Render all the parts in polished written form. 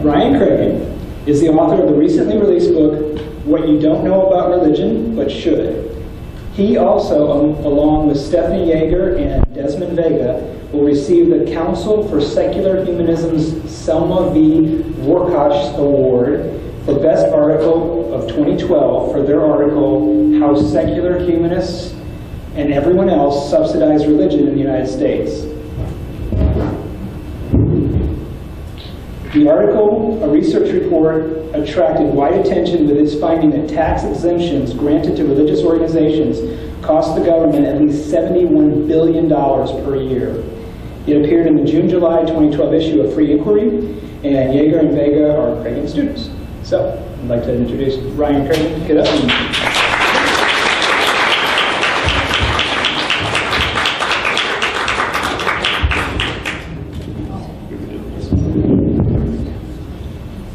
Ryan Cragen is the author of the recently released book, What You Don't Know About Religion, But Should. He also, along with Stephanie Yeager and Desmond Vega, will receive the Council for Secular Humanism's Selma V. Warkosh Award for Best Article of 2012 for their article, How Secular Humanists and Everyone Else Subsidize Religion in the United States. The article, a research report, attracted wide attention with its finding that tax exemptions granted to religious organizations cost the government at least $71 billion per year. It appeared in the June-July 2012 issue of Free Inquiry, and Yeager and Vega are Cragen students. So, I'd like to introduce Ryan Cragen. Get up.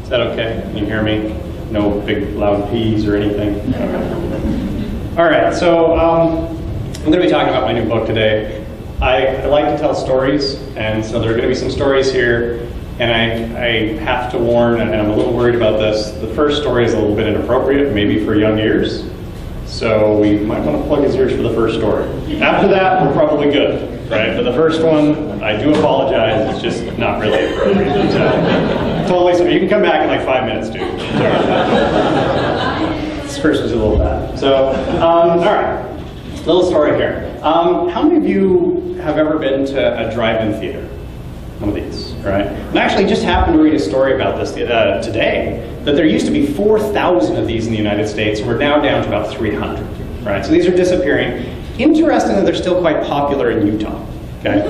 Is that okay? Can you hear me? No big loud P's or anything? All right, so I'm going to be talking about my new book today. I like to tell stories, and so there are going to be some stories here, and I have to warn, and I'm a little worried about this, the first story is a little bit inappropriate, maybe for young ears, so we might want to plug his ears for the first story. After that, we're probably good, right? But the first one, I do apologize, it's just not really appropriate. So, totally sorry. You can come back in like 5 minutes, dude. This first was a little bad. So, all right, little story here. How many of you have ever been to a drive-in theater? One of these, right? And I actually just happened to read a story about this today, that there used to be 4,000 of these in the United States, and we're now down to about 300, right? So these are disappearing. Interesting that they're still quite popular in Utah, okay?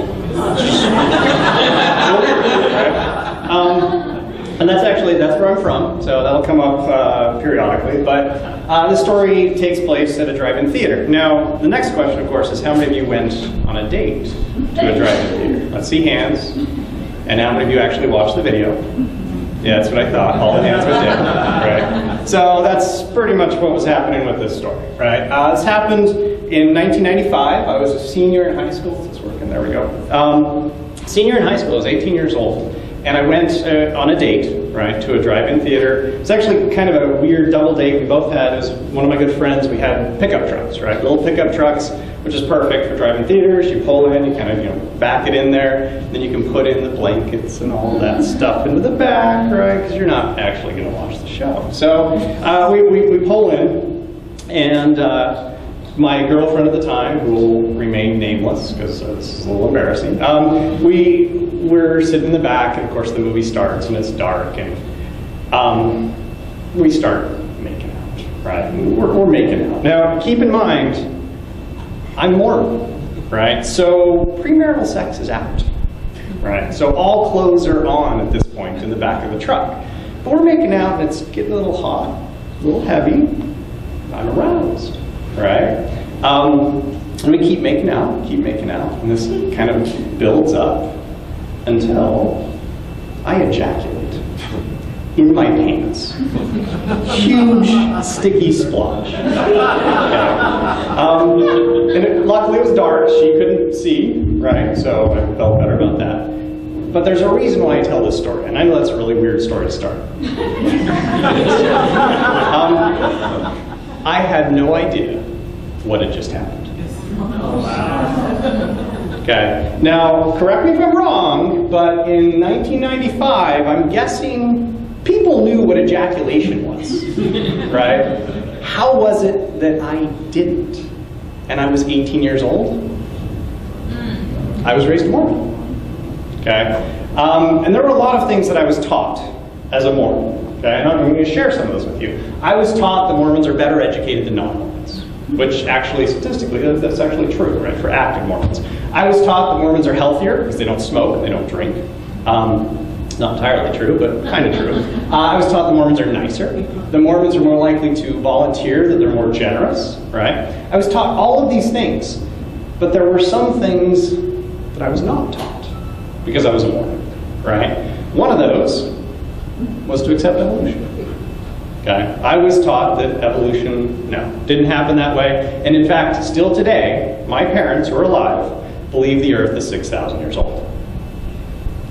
And that's where I'm from, so that'll come up periodically, but the story takes place at a drive-in theater. Now, the next question, of course, is how many of you went on a date to a drive-in theater? Let's see hands. And how many of you actually watched the video? Yeah, that's what I thought. All the hands went down, right? So that's pretty much what was happening with this story, right? This happened in 1995. I was a senior in high school. It's working, there we go. Senior in high school, I was 18 years old. And I went on a date, right, to a drive-in theater. It's actually kind of a weird double date. We both had, as one of my good friends, we had pickup trucks, right? Little pickup trucks, which is perfect for drive-in theaters. You pull in, you kind of, back it in there, then you can put in the blankets and all that stuff into the back, right? Because you're not actually going to watch the show. So we pull in, and my girlfriend at the time, who will remain nameless because this is a little embarrassing, we're sitting in the back, and of course the movie starts, and it's dark, and we start making out, right? We're making out. Now, keep in mind, I'm Mormon, right? So premarital sex is out, right? So all clothes are on at this point in the back of the truck. But we're making out, and it's getting a little hot, a little heavy. I'm aroused, right? And we keep making out, and this kind of builds up until I ejaculate in my pants. Huge, sticky splotch. And luckily it was dark, she couldn't see, right? So I felt better about that. But there's a reason why I tell this story, and I know that's a really weird story to start. I had no idea what had just happened. Okay, now correct me if I'm wrong, but in 1995, I'm guessing people knew what ejaculation was, right? How was it that I didn't? And I was 18 years old? I was raised Mormon, okay? And there were a lot of things that I was taught as a Mormon, okay? And I'm going to share some of those with you. I was taught that Mormons are better educated than non-Mormons, which actually, statistically, that's actually true, right, for active Mormons. I was taught that Mormons are healthier because they don't smoke and they don't drink. Not entirely true, but kind of true. I was taught the Mormons are nicer. The Mormons are more likely to volunteer, that they're more generous, right? I was taught all of these things, but there were some things that I was not taught because I was a Mormon, right? One of those was to accept evolution. Okay? I was taught that evolution, no, didn't happen that way. And in fact, still today, my parents who are alive believe the Earth is 6,000 years old.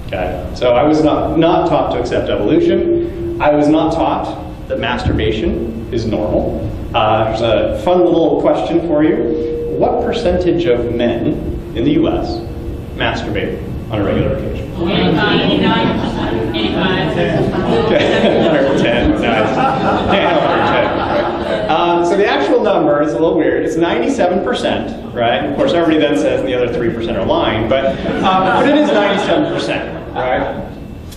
Okay? So I was not taught to accept evolution. I was not taught that masturbation is normal. There's a fun little question for you. What percentage of men in the US masturbate on a regular occasion? 85. 85. Okay, 110, nice. Yeah, 110, right? So the actual number is a little weird. It's 97%, right? Of course, everybody then says the other 3% are lying, but it is 97%, right?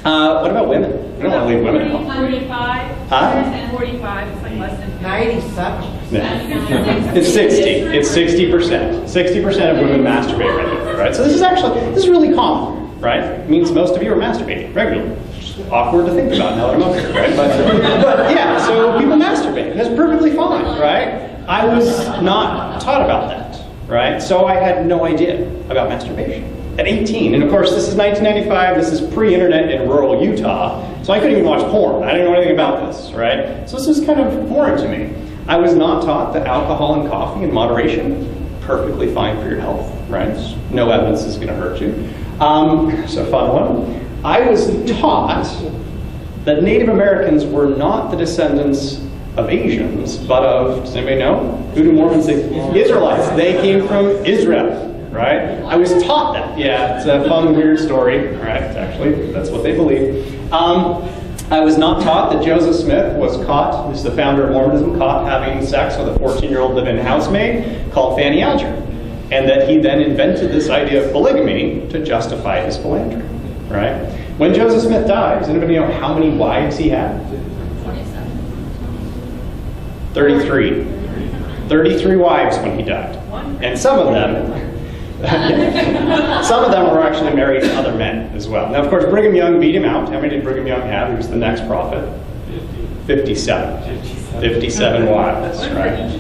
What about women? We don't want to leave women out. 45. Huh? 45. It's like less than 97. Yeah. It's 60. It's 60%. 60% of women masturbate regularly, right? So this is really common, right? It means most of you are masturbating regularly. It's awkward to think about now that I'm up here, right? But yeah, so people masturbate. That's perfectly fine, right? I was not taught about that, right? So I had no idea about masturbation. At 18, and of course this is 1995, this is pre-internet in rural Utah, so I couldn't even watch porn. I didn't know anything about this, right? So this is kind of foreign to me. I was not taught that alcohol and coffee in moderation, perfectly fine for your health, right? No evidence is going to hurt you. So fun one. I was taught that Native Americans were not the descendants of Asians, but of, does anybody know? Who do Mormons say? Israelites. They came from Israel. Right? I was taught that. Yeah, it's a fun, weird story. Right? Actually, that's what they believe. I was not taught that Joseph Smith was caught, who's the founder of Mormonism, caught having sex with a 14-year-old live-in housemaid called Fanny Alger, and that he then invented this idea of polygamy to justify his philanthropy. Right? When Joseph Smith died, does anybody know how many wives he had? 33. 33 wives when he died, and some of them. Some of them were actually married to other men as well. Now, of course, Brigham Young beat him out. How many did Brigham Young have? He was the next prophet. 57. 57 wives, right?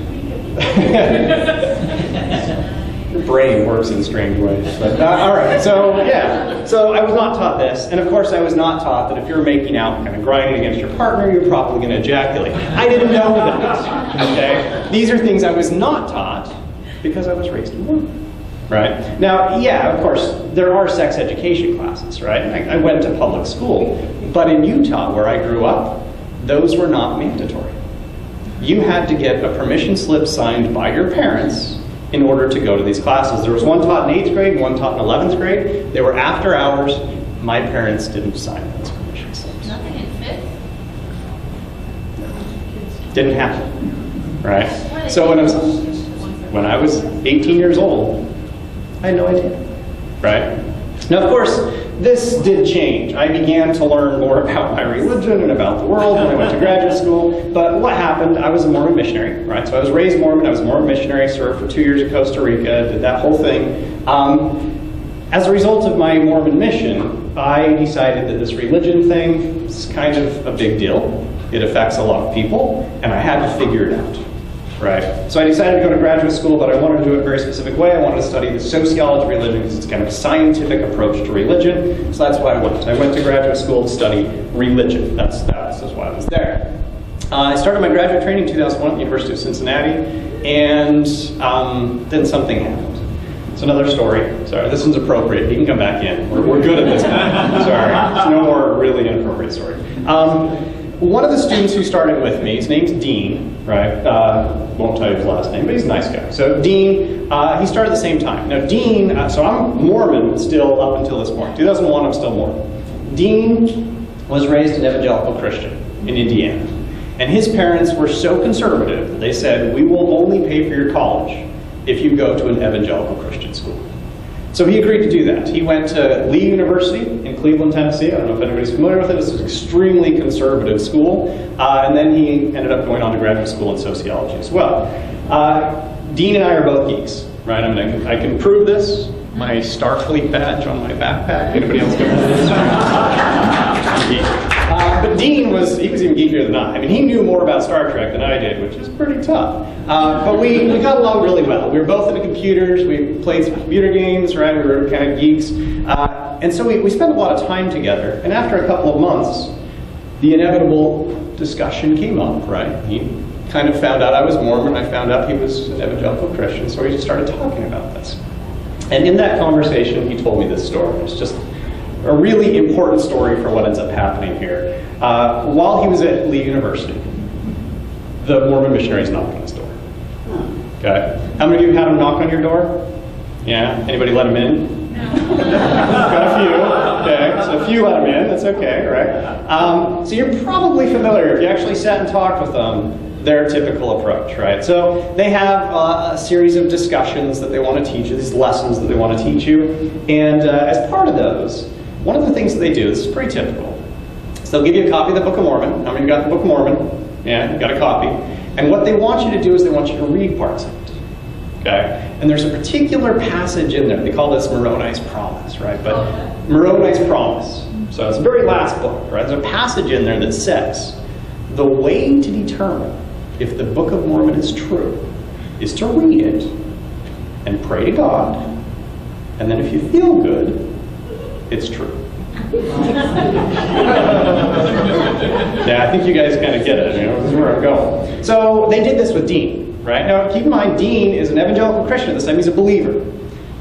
Your brain works in strange ways. But, all right, so yeah. So I was not taught this. And of course, I was not taught that if you're making out kind of grinding against your partner, you're probably going to ejaculate. I didn't know that. Okay? These are things I was not taught because I was raised in Mormon. Right? Now, yeah, of course, there are sex education classes, right? I went to public school, but in Utah, where I grew up, those were not mandatory. You had to get a permission slip signed by your parents in order to go to these classes. There was one taught in 8th grade and one taught in 11th grade. They were after hours. My parents didn't sign those permission slips. nothing in 5th. Didn't happen, right? So when I was 18 years old, I had no idea, right? Now, of course, this did change. I began to learn more about my religion and about the world when I went to graduate school. But what happened, I was a Mormon missionary, right? So I was raised Mormon, I was a Mormon missionary, served for 2 years in Costa Rica, did that whole thing. As a result of my Mormon mission, I decided that this religion thing is kind of a big deal. It affects a lot of people, and I had to figure it out. Right. So I decided to go to graduate school, but I wanted to do it a very specific way. I wanted to study the sociology of religion because it's kind of a scientific approach to religion. So that's why I went. I went to graduate school to study religion. That's why I was there. I started my graduate training in 2001 at the University of Cincinnati, and then something happened. It's another story. Sorry, this one's appropriate. You can come back in. We're good at this one. Sorry. It's no more really inappropriate story. One of the students who started with me, his name's Dean, right? Won't tell you his last name, but he's a nice guy. So Dean, he started at the same time. Now Dean, so I'm Mormon still up until this point. 2001, I'm still Mormon. Dean was raised an evangelical Christian in Indiana. And his parents were so conservative that they said, we will only pay for your college if you go to an evangelical Christian school. So he agreed to do that. He went to Lee University in Cleveland, Tennessee. I don't know if anybody's familiar with it. It's an extremely conservative school. And then he ended up going on to graduate school in sociology as well. Dean and I are both geeks, right? I can prove this. My Starfleet badge on my backpack. Anybody else got this? But Dean was even geekier than I. I mean, he knew more about Star Trek than I did, which is pretty tough. But we got along really well. We were both into computers. We played some computer games, right? We were kind of geeks. And so we spent a lot of time together. And after a couple of months, the inevitable discussion came up, right? He kind of found out I was Mormon. I found out he was an evangelical Christian. So we just started talking about this. And in that conversation, he told me this story. It's just a really important story for what ends up happening here. While he was at Lee University, the Mormon missionaries knocked on his door. Okay. How many of you had him knock on your door? Yeah. Anybody let him in? No. Got a few. Okay. So a few let him in. That's okay, right? So you're probably familiar, if you actually sat and talked with them, their typical approach, right? So they have a series of discussions that they want to teach you, these lessons that they want to teach you. And as part of those, one of the things that they do, this is pretty typical, so they'll give you a copy of the Book of Mormon. How many of you got the Book of Mormon? Yeah, you got a copy. And what they want you to do is they want you to read parts of it. Okay? And there's a particular passage in there. They call this Moroni's Promise, right? But Moroni's Promise. So it's the very last book, right? There's a passage in there that says, the way to determine if the Book of Mormon is true is to read it and pray to God, and then if you feel good, it's true. Yeah, I think you guys kind of get it. You know, this is where I'm going. So they did this with Dean, right? Now, keep in mind, Dean is an evangelical Christian at this time. He's a believer.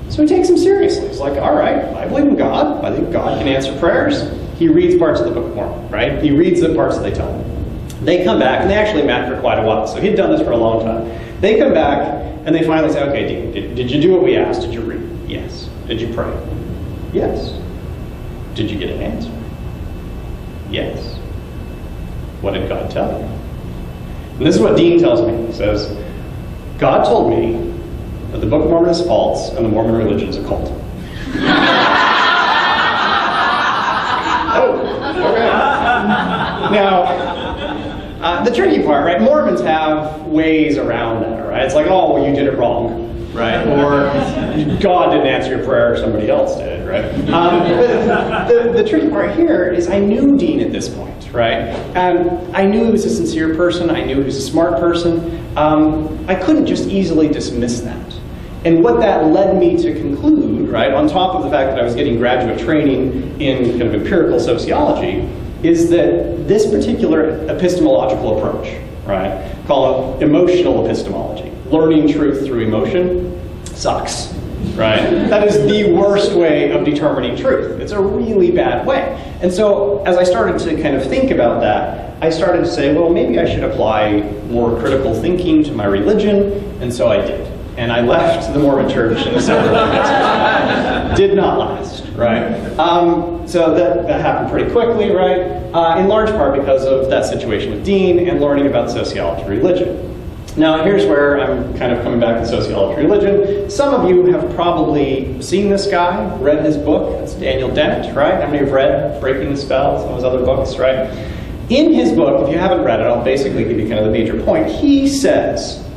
So he takes him seriously. He's like, all right, I believe in God. I think God can answer prayers. He reads parts of the Book of Mormon, right? He reads the parts that they tell him. They come back, and they actually met for quite a while. So he'd done this for a long time. They come back, and they finally say, okay, Dean, did you do what we asked? Did you read? Yes. Did you pray? Yes. Did you get an answer? Yes. What did God tell you? And this is what Dean tells me. He says, God told me that the Book of Mormon is false and the Mormon religion is a cult. Oh, okay. Now, the tricky part, right? Mormons have ways around that, right? It's like, oh, well, you did it wrong, right? Or God didn't answer your prayer, somebody else did, right? But the tricky part here is I knew Dean at this point, right? I knew he was a sincere person. I knew he was a smart person. I couldn't just easily dismiss that. And what that led me to conclude, right, on top of the fact that I was getting graduate training in kind of empirical sociology, is that this particular epistemological approach, right, called emotional epistemology, learning truth through emotion, sucks, right? That is the worst way of determining truth. It's a really bad way. And so as I started to kind of think about that, I started to say, well, maybe I should apply more critical thinking to my religion, and so I did. And I left the Mormon Church in December. Did not last, right? So that happened pretty quickly, right? In large part because of that situation with Dean and learning about sociology of religion. Now, here's where I'm kind of coming back to sociology of religion. Some of you have probably seen this guy, read his book. It's Daniel Dennett, right? How many have read Breaking the Spell, some of his other books, right? In his book, if you haven't read it, I'll basically give you kind of the major point. He says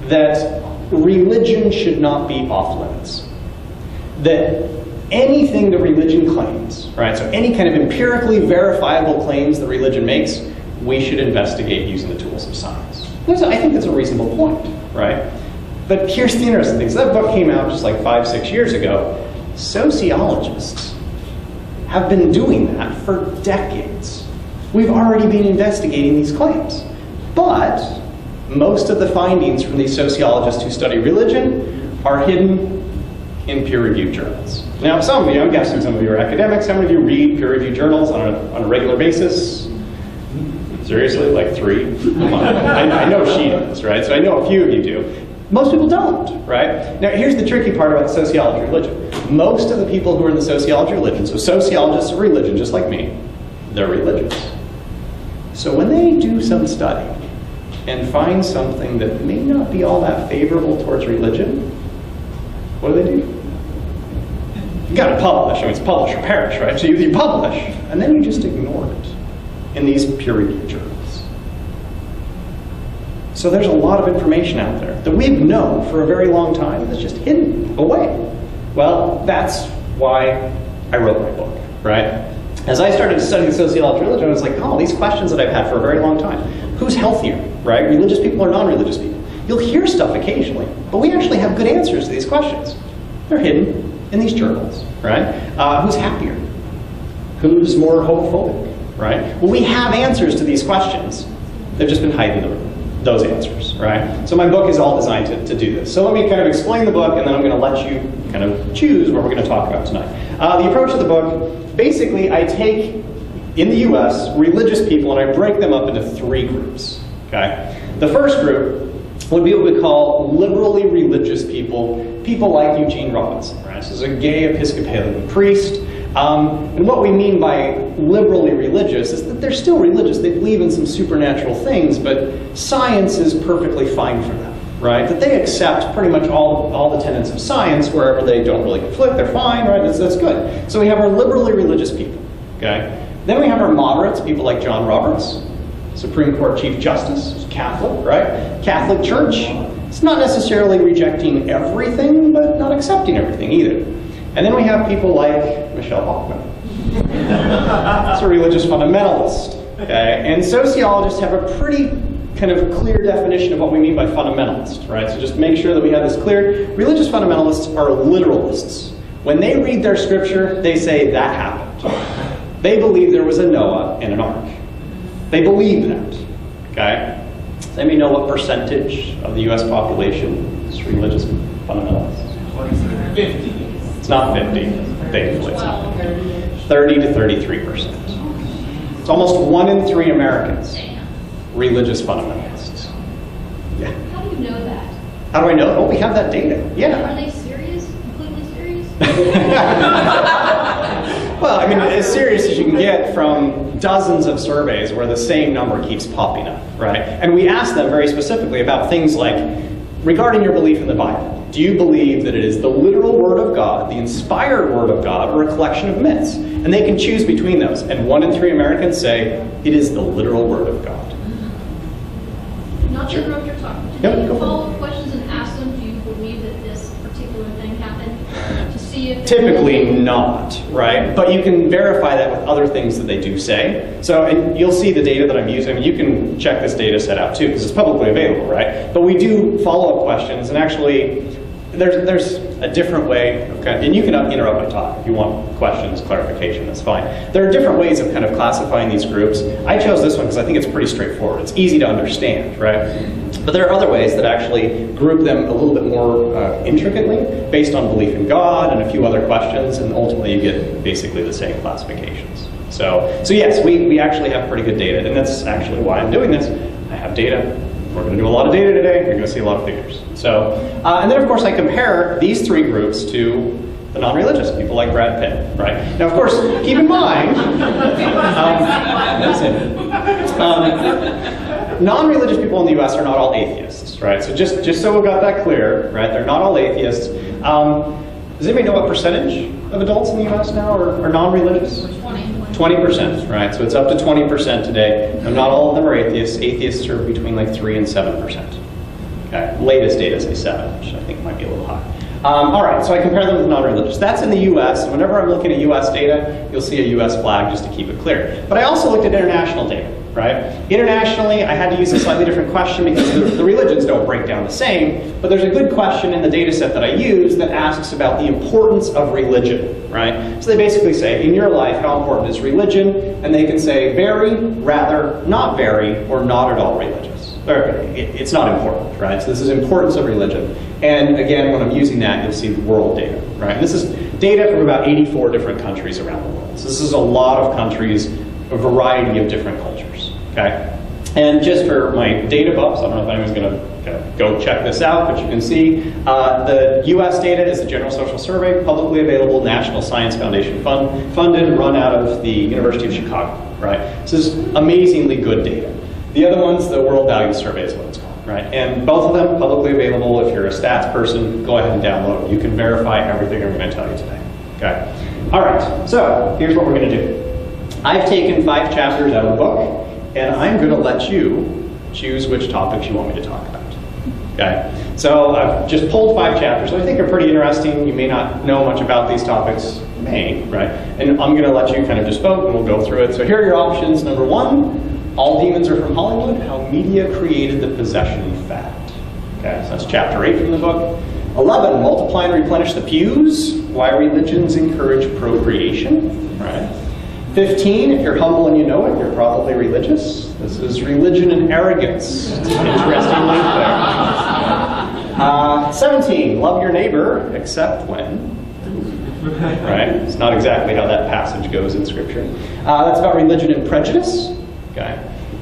that religion should not be off limits. That anything that religion claims, right, so any kind of empirically verifiable claims that religion makes, we should investigate using the tools of science. I think that's a reasonable point, right? But here's the interesting thing. So that book came out just like 5-6 years ago. Sociologists have been doing that for decades. We've already been investigating these claims. But most of the findings from these sociologists who study religion are hidden in peer-reviewed journals. Now, some of you, I'm guessing some of you are academics. How many of you read peer-reviewed journals on a regular basis? Seriously, like 3 a month? I know she does, right? So I know a few of you do. Most people don't, right? Now, here's the tricky part about sociology of religion. Most of the people who are in the sociology of religion, so sociologists of religion, just like me, they're religious. So when they do some study and find something that may not be all that favorable towards religion, what do? You got to publish. I mean, it's publish or perish, right? So you publish, and then you just ignore it in these peer-reviewed journals. So there's a lot of information out there that we've known for a very long time that's just hidden away. Well, that's why I wrote my book, right? As I started to study the sociology of religion, I was like, oh, these questions that I've had for a very long time. Who's healthier, right? Religious people or non-religious people? You'll hear stuff occasionally, but we actually have good answers to these questions. They're hidden in these journals, right? Who's happier? Who's more homophobic, right? Well, we have answers to these questions. They've just been hiding those answers, right? So my book is all designed to do this. So let me kind of explain the book, and then I'm going to let you kind of choose what we're going to talk about tonight. The approach of the book, basically I take, in the US, religious people, and I break them up into 3 groups, okay? The first group would be what we call liberally religious people, people like Eugene Robinson, right? This is a gay Episcopalian priest. And what we mean by liberally religious is that they're still religious. They believe in some supernatural things, but science is perfectly fine for them, right? That they accept pretty much all the tenets of science wherever they don't really conflict. They're fine, right? That's good. So we have our liberally religious people, okay? Then we have our moderates, people like John Roberts, Supreme Court Chief Justice, Catholic, right? Catholic Church. It's not necessarily rejecting everything, but not accepting everything either. And then we have people like Michelle Bachmann. It's a religious fundamentalist. Okay? And sociologists have a pretty kind of clear definition of what we mean by fundamentalist, right? So just make sure that we have this clear. Religious fundamentalists are literalists. When they read their scripture, they say that happened. They believe there was a Noah and an ark. They believe that. Okay? Let me know what percentage of the US population is religious fundamentalists. 50. It's not 50, thankfully it's not 50. 30 to 33%. It's almost 1 in 3 Americans, religious fundamentalists. Yeah. How do you know that? How do I know? Oh, we have that data. Yeah. Are they serious? Completely serious? Well, I mean, as serious as you can get from dozens of surveys where the same number keeps popping up, right? And we ask them very specifically about things like, regarding your belief in the Bible, do you believe that it is the literal Word of God, the inspired Word of God, or a collection of myths? And they can choose between those. And 1 in 3 Americans say it is the literal Word of God. Not to interrupt your talk. Yep, Do you go. follow up questions and ask them, do you believe that this particular thing happened? To see if Typically not, right? But you can verify that with other things that they do say. So and you'll see the data that I'm using. I mean, you can check this data set out too, because it's publicly available, right? But we do follow-up questions, and actually, there's a different way of and you can interrupt my talk if you want questions, clarification, that's fine. There are different ways of kind of classifying these groups. I chose this one because I think it's pretty straightforward. It's easy to understand, right? But there are other ways that actually group them a little bit more intricately based on belief in God and a few other questions, and ultimately you get basically the same classifications. So yes, we actually have pretty good data, and that's actually why I'm doing this. I have data. We're going to do a lot of data today. You're going to see a lot of figures. So, and then of course I compare these 3 groups to the non-religious, people like Brad Pitt, right? Now of course, keep in mind, non-religious people in the US are not all atheists, right? So just so we've got that clear, right? They're not all atheists. Does anybody know what percentage of adults in the US now are non-religious? 20%, right? So it's up to 20% today. And not all of them are atheists. Atheists are between like 3 and 7%. Okay. Latest data say 7, which I think might be a little high. All right, so I compare them with non-religious. That's in the US, and whenever I'm looking at US data, you'll see a US flag just to keep it clear. But I also looked at international data, right? Internationally, I had to use a slightly different question because the religions don't break down the same, but there's a good question in the data set that I use that asks about the importance of religion, right? So they basically say, in your life, how important is religion? And they can say very, rather, not very, or not at all religious. It's not important, right? So this is importance of religion. And again, when I'm using that, you'll see world data, right? And this is data from about 84 different countries around the world. So this is a lot of countries, a variety of different cultures, okay? And just for my data buffs, I don't know if anyone's gonna go check this out, but you can see the US data is the General Social Survey, publicly available, National Science Foundation funded, run out of the University of Chicago, right? So this is amazingly good data. The other one's the World Value Survey is what it's called, right? And both of them publicly available. If you're a stats person, go ahead and download them. You can verify everything I'm going to tell you today, okay? All right, so here's what we're going to do. I've taken 5 chapters out of the book, and I'm going to let you choose which topics you want me to talk about, okay? So I've just pulled 5 chapters that I think are pretty interesting. You may not know much about these topics, right? And I'm going to let you kind of just vote, and we'll go through it. So here are your options. Number 1, all demons are from Hollywood, how media created the possession fact. Okay, so that's chapter 8 from the book. 11, multiply and replenish the pews, why religions encourage procreation, right? 15, if you're humble and you know it, you're probably religious. This is religion and arrogance. It's an interesting link there. 17, love your neighbor, except when. Right? It's not exactly how that passage goes in Scripture. That's about religion and prejudice. Okay.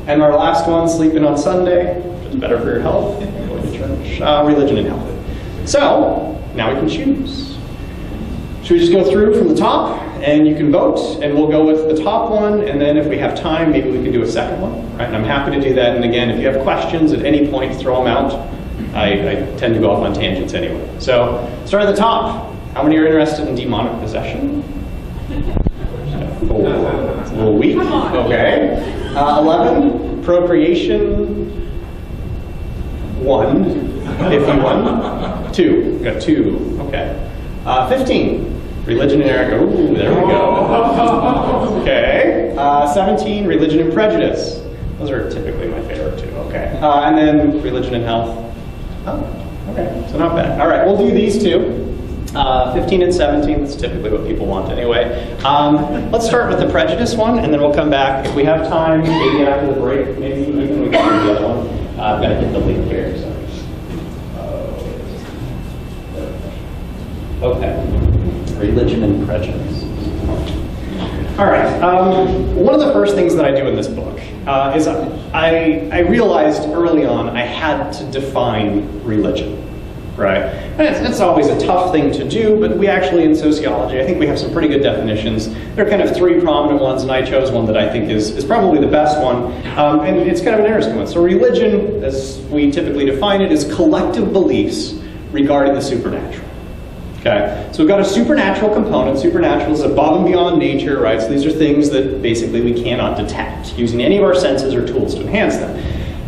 And our last one, sleeping on Sunday. It's better for your health. Going to church. Religion and health. So, now we can choose. Should we just go through from the top, and you can vote, and we'll go with the top one, and then if we have time, maybe we can do a second one, right? And I'm happy to do that, and again, if you have questions at any point, throw them out. I tend to go off on tangents anyway. So, start at the top. How many are interested in demonic possession? 4. It's a little weak. Okay. 11, procreation. 1, if you won. 2, got 2. Okay. 15. Religion and arrogance. Ooh, there we go. Okay. 17, religion and prejudice. Those are typically my favorite too. Okay. And then religion and health. Oh, okay. So not bad. All right, we'll do these two. 15 and 17, that's typically what people want anyway. Let's start with the prejudice one, and then we'll come back. If we have time, maybe after the break, maybe even we can do the other one. I've got to hit the link here. So. Okay. Religion and prejudice. All right. One of the first things that I do in this book is I realized early on I had to define religion, right? And it's always a tough thing to do, but we actually, in sociology, I think we have some pretty good definitions. There are kind of 3 prominent ones, and I chose one that I think is probably the best one, and it's kind of an interesting one. So religion, as we typically define it, is collective beliefs regarding the supernatural. Okay, so we've got a supernatural component. Supernatural is above and beyond nature, right? So these are things that basically we cannot detect using any of our senses or tools to enhance them.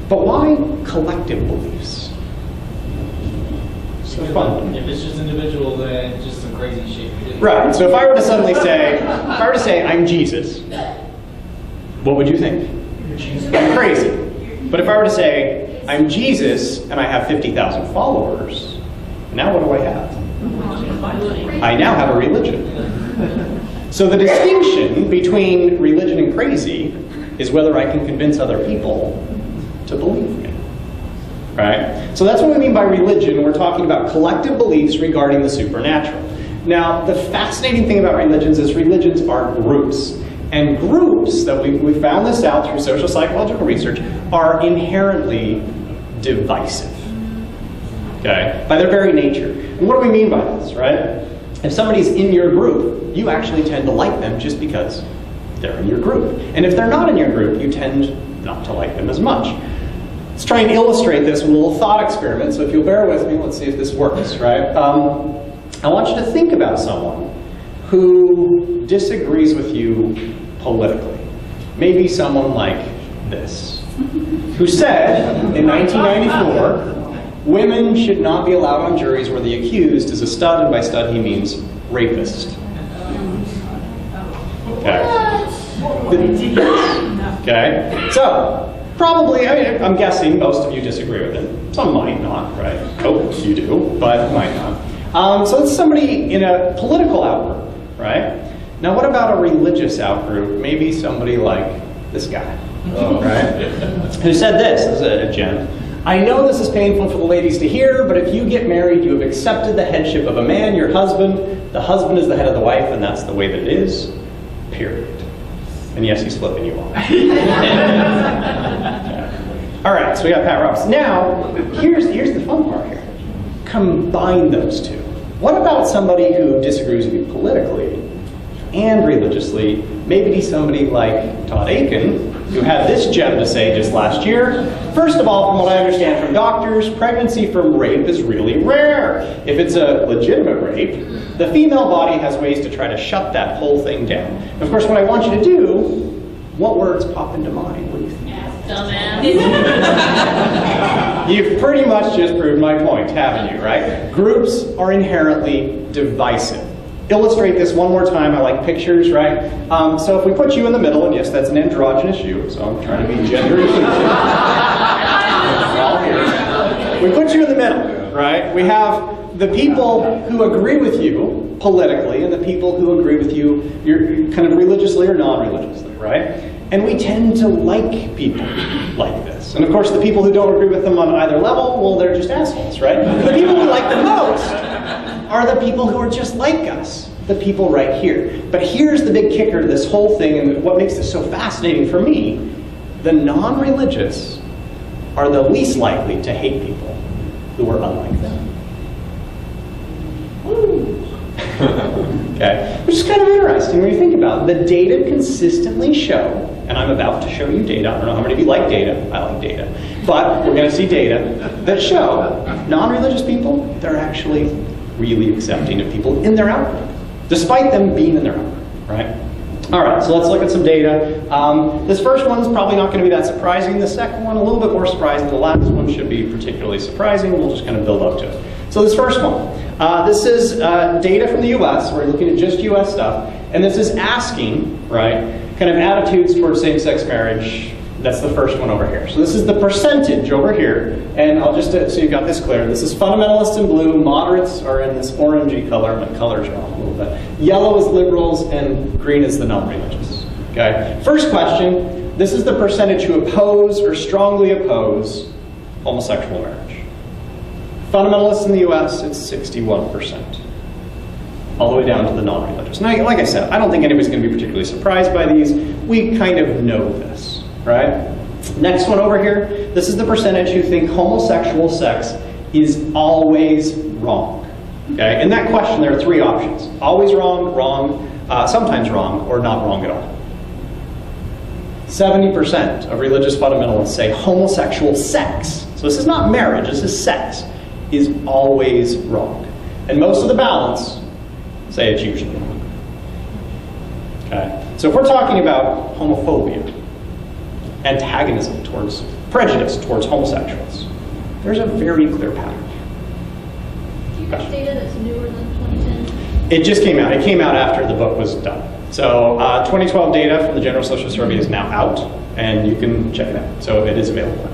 But why collective beliefs? So fun. If it's just individual, then it's just some crazy shit. Right. So if I were to suddenly say, I'm Jesus, what would you think? I'm crazy. But if I were to say, I'm Jesus and I have 50,000 followers, now what do I have? I now have a religion. So the distinction between religion and crazy is whether I can convince other people to believe me. Right? So that's what we mean by religion. We're talking about collective beliefs regarding the supernatural. Now, the fascinating thing about religions is religions are groups. And groups, that we found this out through social psychological research, are inherently divisive. Okay? By their very nature. And what do we mean by this, right? If somebody's in your group, you actually tend to like them just because they're in your group. And if they're not in your group, you tend not to like them as much. Let's try and illustrate this with a little thought experiment. So if you'll bear with me, let's see if this works, right? I want you to think about someone who disagrees with you politically. Maybe someone like this, who said in 1994, women should not be allowed on juries where the accused is a stud, and by stud he means rapist. Okay. Okay. So, probably, I'm guessing most of you disagree with it. Some might not, right? Oh, you do, but might not. So it's somebody in a political outgroup, right? Now what about a religious outgroup? Maybe somebody like this guy, right? Who said this is a gem. I know this is painful for the ladies to hear, but if you get married, you have accepted the headship of a man, your husband. The husband is the head of the wife, and that's the way that it is, period. And yes, he's flipping you off. All right, so we got Pat Roberts. Now, here's the fun part here. Combine those two. What about somebody who disagrees with you politically and religiously? Maybe somebody like Todd Aiken, who had this gem to say just last year. First of all, from what I understand from doctors, pregnancy from rape is really rare. If it's a legitimate rape, the female body has ways to try to shut that whole thing down. And of course, what I want you to do, what words pop into mind? What do you think? Dumbass. You've pretty much just proved my point, haven't you, right? Groups are inherently divisive. Illustrate this one more time. I like pictures, right? So if we put you in the middle, and yes, that's an androgynous you, so I'm trying to be gender inclusive. We put you in the middle, right? We have the people who agree with you politically and the people who agree with you, you're kind of religiously or non-religiously, right? And we tend to like people like this. And of course, the people who don't agree with them on either level, well, they're just assholes, right? The people we like the most are the people who are just like us, the people right here. But here's the big kicker to this whole thing, and what makes this so fascinating for me. The non-religious are the least likely to hate people who are unlike them. Okay? Which is kind of interesting when you think about it. The data consistently show, and I'm about to show you data. I don't know how many of you like data. I like data. But we're going to see data that show non-religious people, they're actually really accepting of people in their outgroup, despite them being in their outgroup, right? All right, so let's look at some data. This first one's probably not going to be that surprising. The second one, a little bit more surprising. The last one should be particularly surprising. We'll just kind of build up to it. So this first one, this is data from the US. We're looking at just US stuff. And this is asking, right, kind of attitudes towards same-sex marriage. That's the first one over here. So this is the percentage over here. And I'll just, so you've got this clear. This is fundamentalists in blue. Moderates are in this orangey color. My color's wrong a little bit. Yellow is liberals, and green is the non-religious. Okay. First question. This is the percentage who oppose or strongly oppose homosexual marriage. Fundamentalists in the US, it's 61%. All the way down to the non-religious. Now, like I said, I don't think anybody's going to be particularly surprised by these. We kind of know this, right? Next one over here, this is the percentage who think homosexual sex is always wrong. Okay? In that question, there are three options. Always wrong, wrong, sometimes wrong, or not wrong at all. 70% of religious fundamentalists say homosexual sex, so this is not marriage, this is sex, is always wrong. And most of the balance say it's usually wrong. Okay? So if we're talking about homophobia, antagonism towards, prejudice towards homosexuals, there's a very clear pattern. Do you have data that's newer than 2010? It just came out. It came out after the book was done. So 2012 data from the General Social Survey is now out, and you can check it out. So it is available.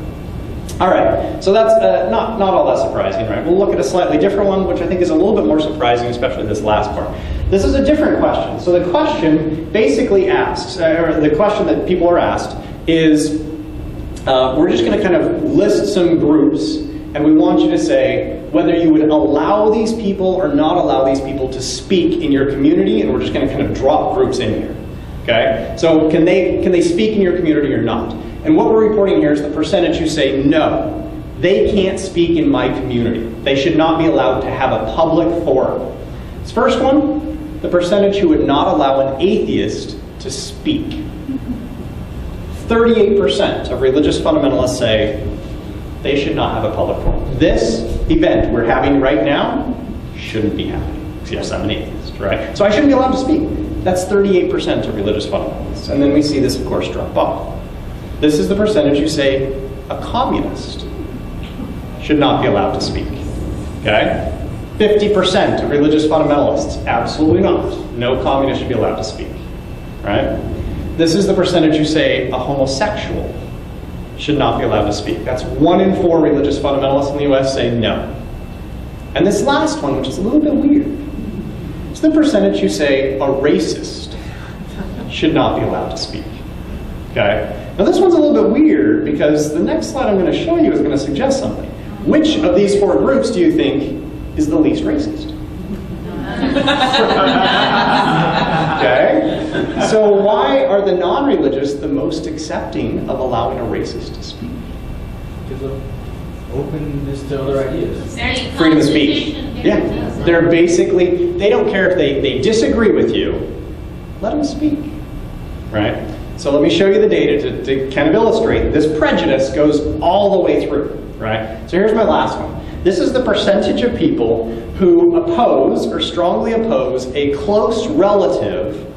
All right, so that's not all that surprising, right? We'll look at a slightly different one, which I think is a little bit more surprising, especially this last part. This is a different question. So the question basically asks, or the question that people are asked is, we're just going to kind of list some groups, and we want you to say whether you would allow these people or not allow these people to speak in your community, and we're just going to kind of drop groups in here. Okay? So can they speak in your community or not? And what we're reporting here is the percentage who say no, they can't speak in my community. They should not be allowed to have a public forum. This first one, the percentage who would not allow an atheist to speak. 38% of religious fundamentalists say they should not have a public forum. This event we're having right now shouldn't be happening. Yes, I'm an atheist, right? So I shouldn't be allowed to speak. That's 38% of religious fundamentalists. And then we see this, of course, drop off. This is the percentage who say a communist should not be allowed to speak. Okay? 50% of religious fundamentalists, absolutely not. No communist should be allowed to speak. Right? This is the percentage who say a homosexual should not be allowed to speak. That's 1 in 4 religious fundamentalists in the US say no. And this last one, which is a little bit weird, it's the percentage who say a racist should not be allowed to speak. Okay? Now this one's a little bit weird because the next slide I'm going to show you is going to suggest something. Which of these 4 groups do you think is the least racist? Okay? So why are the non-religious the most accepting of allowing a racist to speak? Because of openness to other ideas. Freedom of speech. Yeah. They're basically, they don't care if they disagree with you. Let them speak. Right? So let me show you the data to kind of illustrate. This prejudice goes all the way through. Right? So here's my last one. This is the percentage of people who oppose or strongly oppose a close relative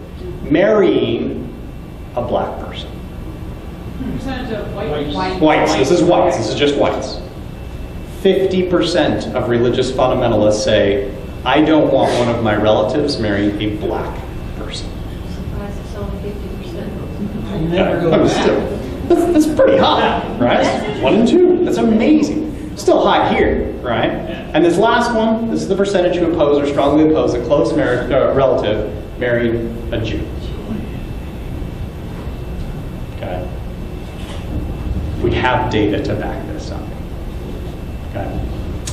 marrying a black person. Percentage of white. Whites. This is whites. This is just whites. 50% of religious fundamentalists say, I don't want one of my relatives marrying a black person. Surprised it's only 50%. I never go back. That's pretty high, right? 1 in 2. That's amazing. Still high here, right? And this last one, this is the percentage who oppose or strongly oppose a close relative marrying a Jew. have data to back this up. Okay.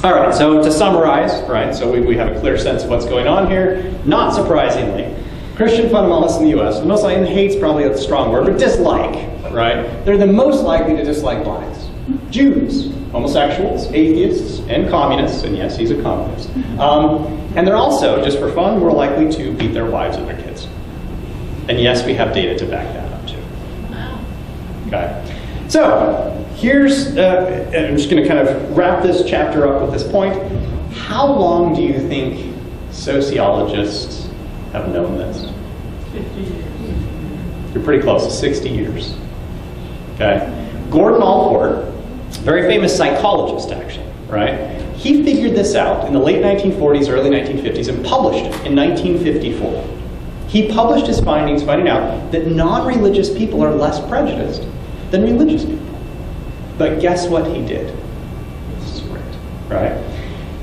All right, so to summarize, right, so we have a clear sense of what's going on here. Not surprisingly, Christian fundamentalists in the US, and most likely, and hate's probably a strong word, but dislike, right? They're the most likely to dislike blacks. Jews, homosexuals, atheists, and communists, and yes, he's a communist. And they're also, just for fun, more likely to beat their wives and their kids. And yes, we have data to back that up too. Okay. So, here's, I'm just going to kind of wrap this chapter up with this point. How long do you think sociologists have known this? 50 years. You're pretty close, 60 years. Okay. Gordon Allport, very famous psychologist actually, right? He figured this out in the late 1940s, early 1950s, and published it in 1954. He published his findings, finding out that non-religious people are less prejudiced than religious people. But guess what he did? This is great, right?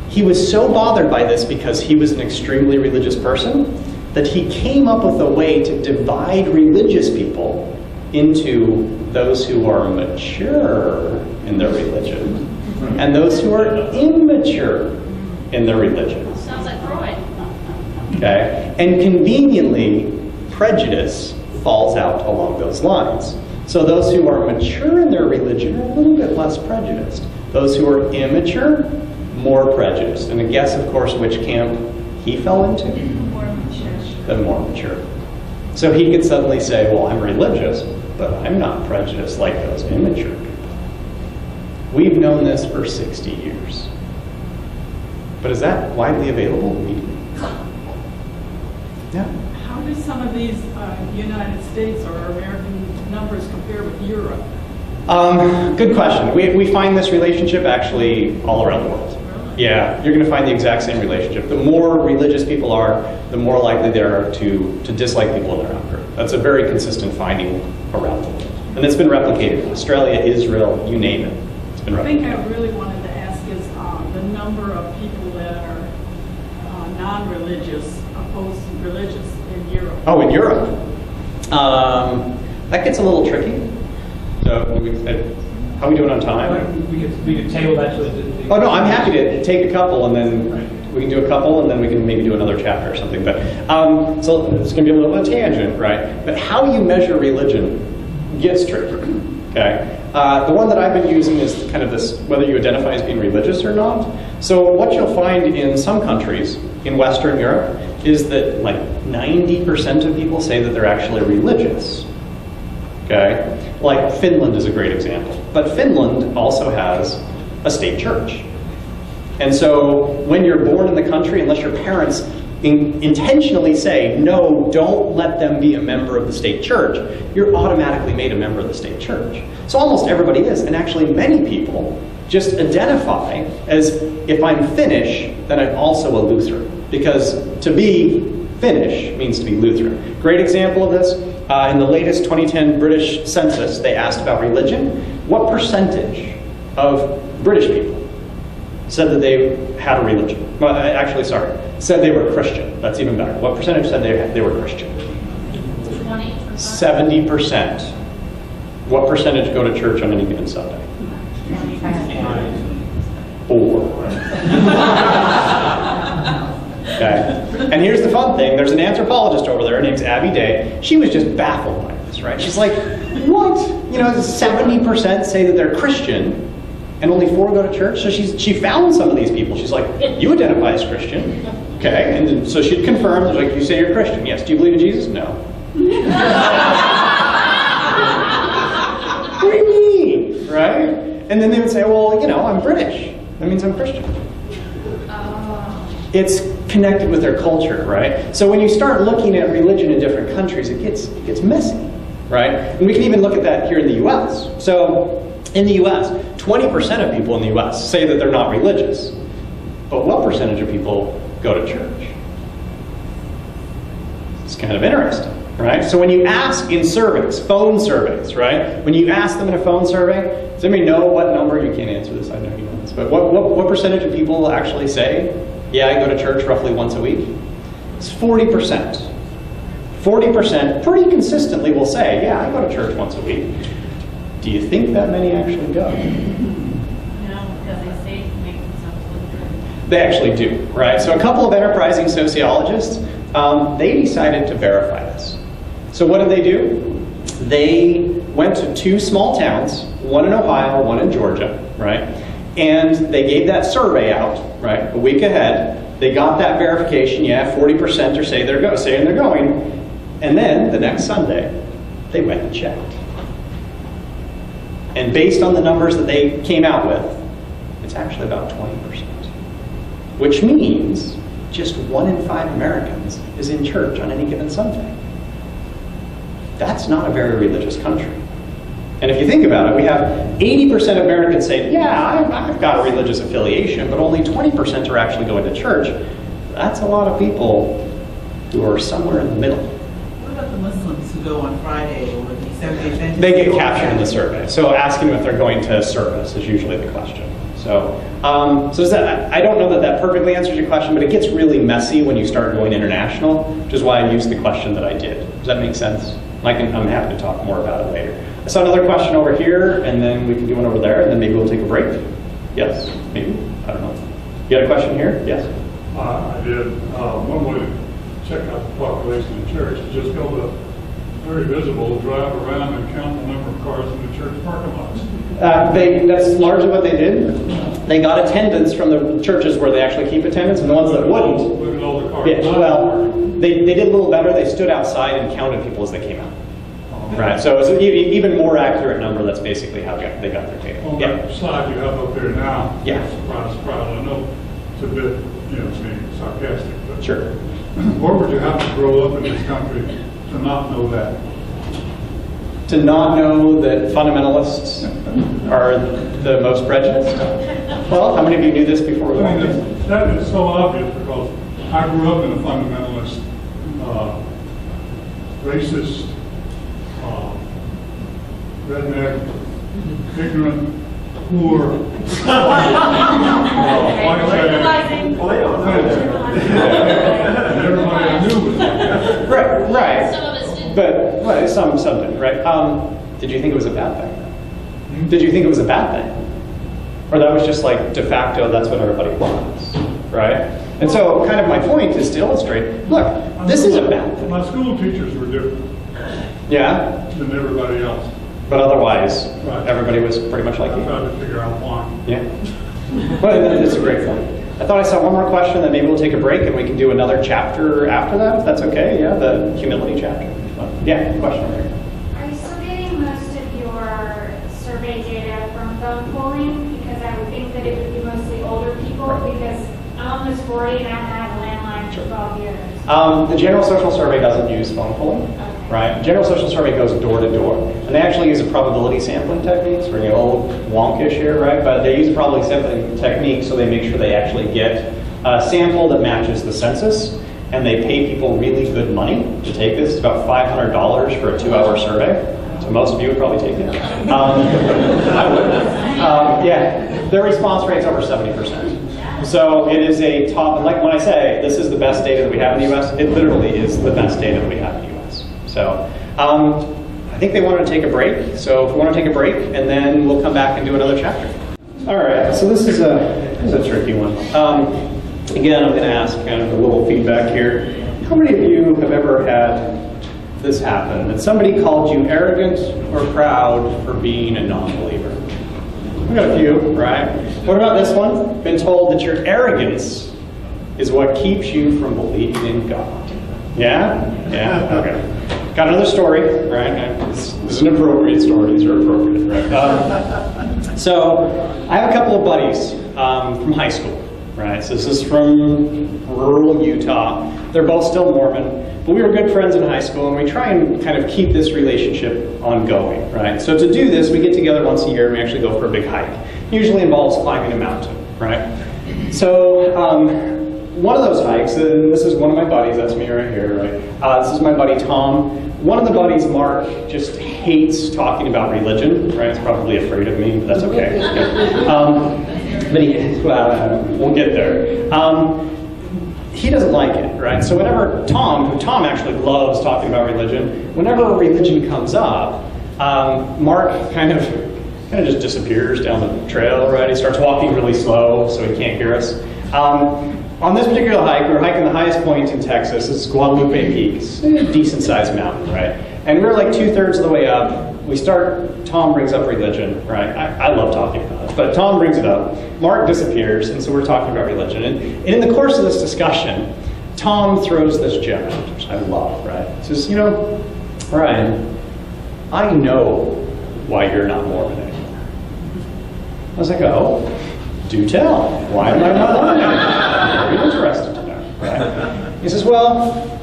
He was so bothered by this because he was an extremely religious person that he came up with a way to divide religious people into those who are mature in their religion and those who are immature in their religion. Sounds like Freud. Okay? And conveniently, prejudice falls out along those lines. So those who are mature in their religion are a little bit less prejudiced. Those who are immature, more prejudiced. And guess, of course, which camp he fell into? More mature. The more mature. So he could suddenly say, well, I'm religious, but I'm not prejudiced like those immature people. We've known this for 60 years. But is that widely available? Yeah. How do some of these United States or American numbers compare with Europe? Good question. We find this relationship actually all around the world. Yeah, you're going to find the exact same relationship. The more religious people are, the more likely they are to dislike people in their own group. That's a very consistent finding around the world. And it's been replicated in Australia, Israel, you name it. It's been I think replicated. I really wanted to ask is the number of people that are non-religious opposed to religious in Europe. Oh, in Europe? That gets a little tricky. So, how are we doing on time? We could table that to the Oh, no, I'm happy to take a couple and then we can do a couple and then we can maybe do another chapter or something. But so it's going to be a little bit of a tangent, right? But how you measure religion gets tricky, okay? The one that I've been using is kind of this, whether you identify as being religious or not. So what you'll find in some countries in Western Europe is that like 90% of people say that they're actually religious, okay? Like Finland is a great example. But Finland also has a state church. And so when you're born in the country, unless your parents intentionally say, no, don't let them be a member of the state church, you're automatically made a member of the state church. So almost everybody is, and actually many people just identify as, if I'm Finnish, then I'm also a Lutheran. Because to be Finnish means to be Lutheran. Great example of this, in the latest 2010 British census, they asked about religion. What percentage of British people said that they had a religion? Well, actually, sorry, said they were Christian. That's even better. What percentage said they were Christian? 20%. 70%. What percentage go to church on any given Sunday? 4. Okay. And here's the fun thing. There's an anthropologist over there. Her name's Abby Day. She was just baffled by this, right? She's like, what? 70% say that they're Christian, and only 4 go to church. So she found some of these people. She's like, you identify as Christian. Okay. And then, so she'd confirm, she's like, you say you're Christian. Yes. Do you believe in Jesus? No. What do you mean? Right? And then they would say, well, I'm British. That means I'm Christian. It's connected with their culture, right? So when you start looking at religion in different countries, it gets messy, right? And we can even look at that here in the U.S. So in the U.S., 20% of people in the U.S. say that they're not religious. But what percentage of people go to church? It's kind of interesting, right? So when you ask in surveys, phone surveys, right? When you ask them in a phone survey, does anybody know what number? You can't answer this, I know you know this. But what percentage of people actually say, yeah, I go to church roughly once a week? It's 40%. 40% pretty consistently will say, yeah, I go to church once a week. Do you think that many actually go? No, because they say to make themselves look good. They actually do, right? So a couple of enterprising sociologists, they decided to verify this. So what did they do? They went to 2 small towns, one in Ohio, one in Georgia, right? And they gave that survey out, right, a week ahead. They got that verification, yeah, 40% are saying they're going. And then the next Sunday, they went and checked. And based on the numbers that they came out with, it's actually about 20%. Which means just 1 in 5 Americans is in church on any given Sunday. That's not a very religious country. And if you think about it, we have 80% of Americans saying, yeah, I've got a religious affiliation, but only 20% are actually going to church. That's a lot of people who are somewhere in the middle. What about the Muslims who go on Friday or the Seventh-day Adventists? They get captured in the survey. So asking if they're going to service is usually the question. So, I don't know that that perfectly answers your question, but it gets really messy when you start going international, which is why I used the question that I did. Does that make sense? I'm happy to talk more about it later. I saw another question over here, and then we can do one over there, and then maybe we'll take a break. Yes, maybe, I don't know. You had a question here? Yes? I did. One way to check out the population in church is just go to very visible, drive around and count the number of cars in the church parking lots. That's largely what they did. They got attendance from the churches where they actually keep attendance, and the ones that wouldn't. Look at all the cars. Yeah, well, they did a little better. They stood outside and counted people as they came out. Right, so it's an even more accurate number. That's basically how they got their data. On that slide you have up there now, yeah. Surprise, surprise. I know it's a bit, being sarcastic, but sure. Where would you have to grow up in this country to not know that? To not know that fundamentalists are the most prejudiced? Well, how many of you knew this before we walked in? That is so obvious because I grew up in a fundamentalist, racist, redneck, ignorant, poor, white man. And everybody I knew was like that. Right. Some of us didn't. But well, some didn't, right? Did you think it was a bad thing? Did you think it was a bad thing? Or that was just like de facto, that's what everybody wants, right? And so kind of my point is to illustrate, look, this is a bad thing. My school teachers were different. Yeah? Than everybody else. But otherwise, right. Everybody was pretty much like you. I tried to figure out why. Yeah. Well, that's a great point. I thought I saw one more question, then maybe we'll take a break and we can do another chapter after that, if that's okay. Yeah, the humility chapter. Yeah, question over here. Are you still getting most of your survey data from phone polling? Because I would think that it would be mostly older people, because I'm almost 40 and I haven't had a landline for 12 years. The General Social Survey doesn't use phone polling, right? General Social Survey goes door to door, and they actually use a probability sampling technique. So we're getting a little wonkish here, right? But they use a probability sampling technique so they make sure they actually get a sample that matches the census, and they pay people really good money to take this. It's about $500 for a 2-hour survey. So most of you would probably take it. I would. Yeah, their response rate's over 70%. So it is a top, like when I say this is the best data that we have in the US, it literally is the best data that we have in the US. So I think they wanted to take a break. So if we want to take a break, and then we'll come back and do another chapter. All right, so this is a tricky one. Again, I'm going to ask kind of a little feedback here. How many of you have ever had this happen, that somebody called you arrogant or proud for being a non-believer? We've got a few, right? What about this one? Been told that your arrogance is what keeps you from believing in God. Yeah? Yeah? Okay. Got another story, right? This is an appropriate story. These are appropriate, right? So, I have a couple of buddies from high school, right? So this is from rural Utah. They're both still Mormon, but we were good friends in high school, and we try and kind of keep this relationship ongoing, right? So to do this, we get together once a year, and we actually go for a big hike. Usually involves climbing a mountain, right? So one of those hikes, and this is one of my buddies, that's me right here, right? This is my buddy Tom. One of the buddies, Mark, just hates talking about religion, right? He's probably afraid of me, but that's okay. But we'll get there. He doesn't like it, right? So whenever Tom actually loves talking about religion, whenever religion comes up, Mark kind of just disappears down the trail, right? He starts walking really slow, so he can't hear us. On this particular hike, we were hiking the highest point in Texas. It's Guadalupe Peaks, a decent-sized mountain, right? And we're like 2/3 of the way up. Tom brings up religion, right? I love talking about it, but Tom brings it up. Mark disappears, and so we're talking about religion. And in the course of this discussion, Tom throws this gem out, which I love, right? He says, Ryan, I know why you're not Mormon anymore. I was like, oh, do tell. Why am I not Mormon anymore? Very interested to know, right? He says, well,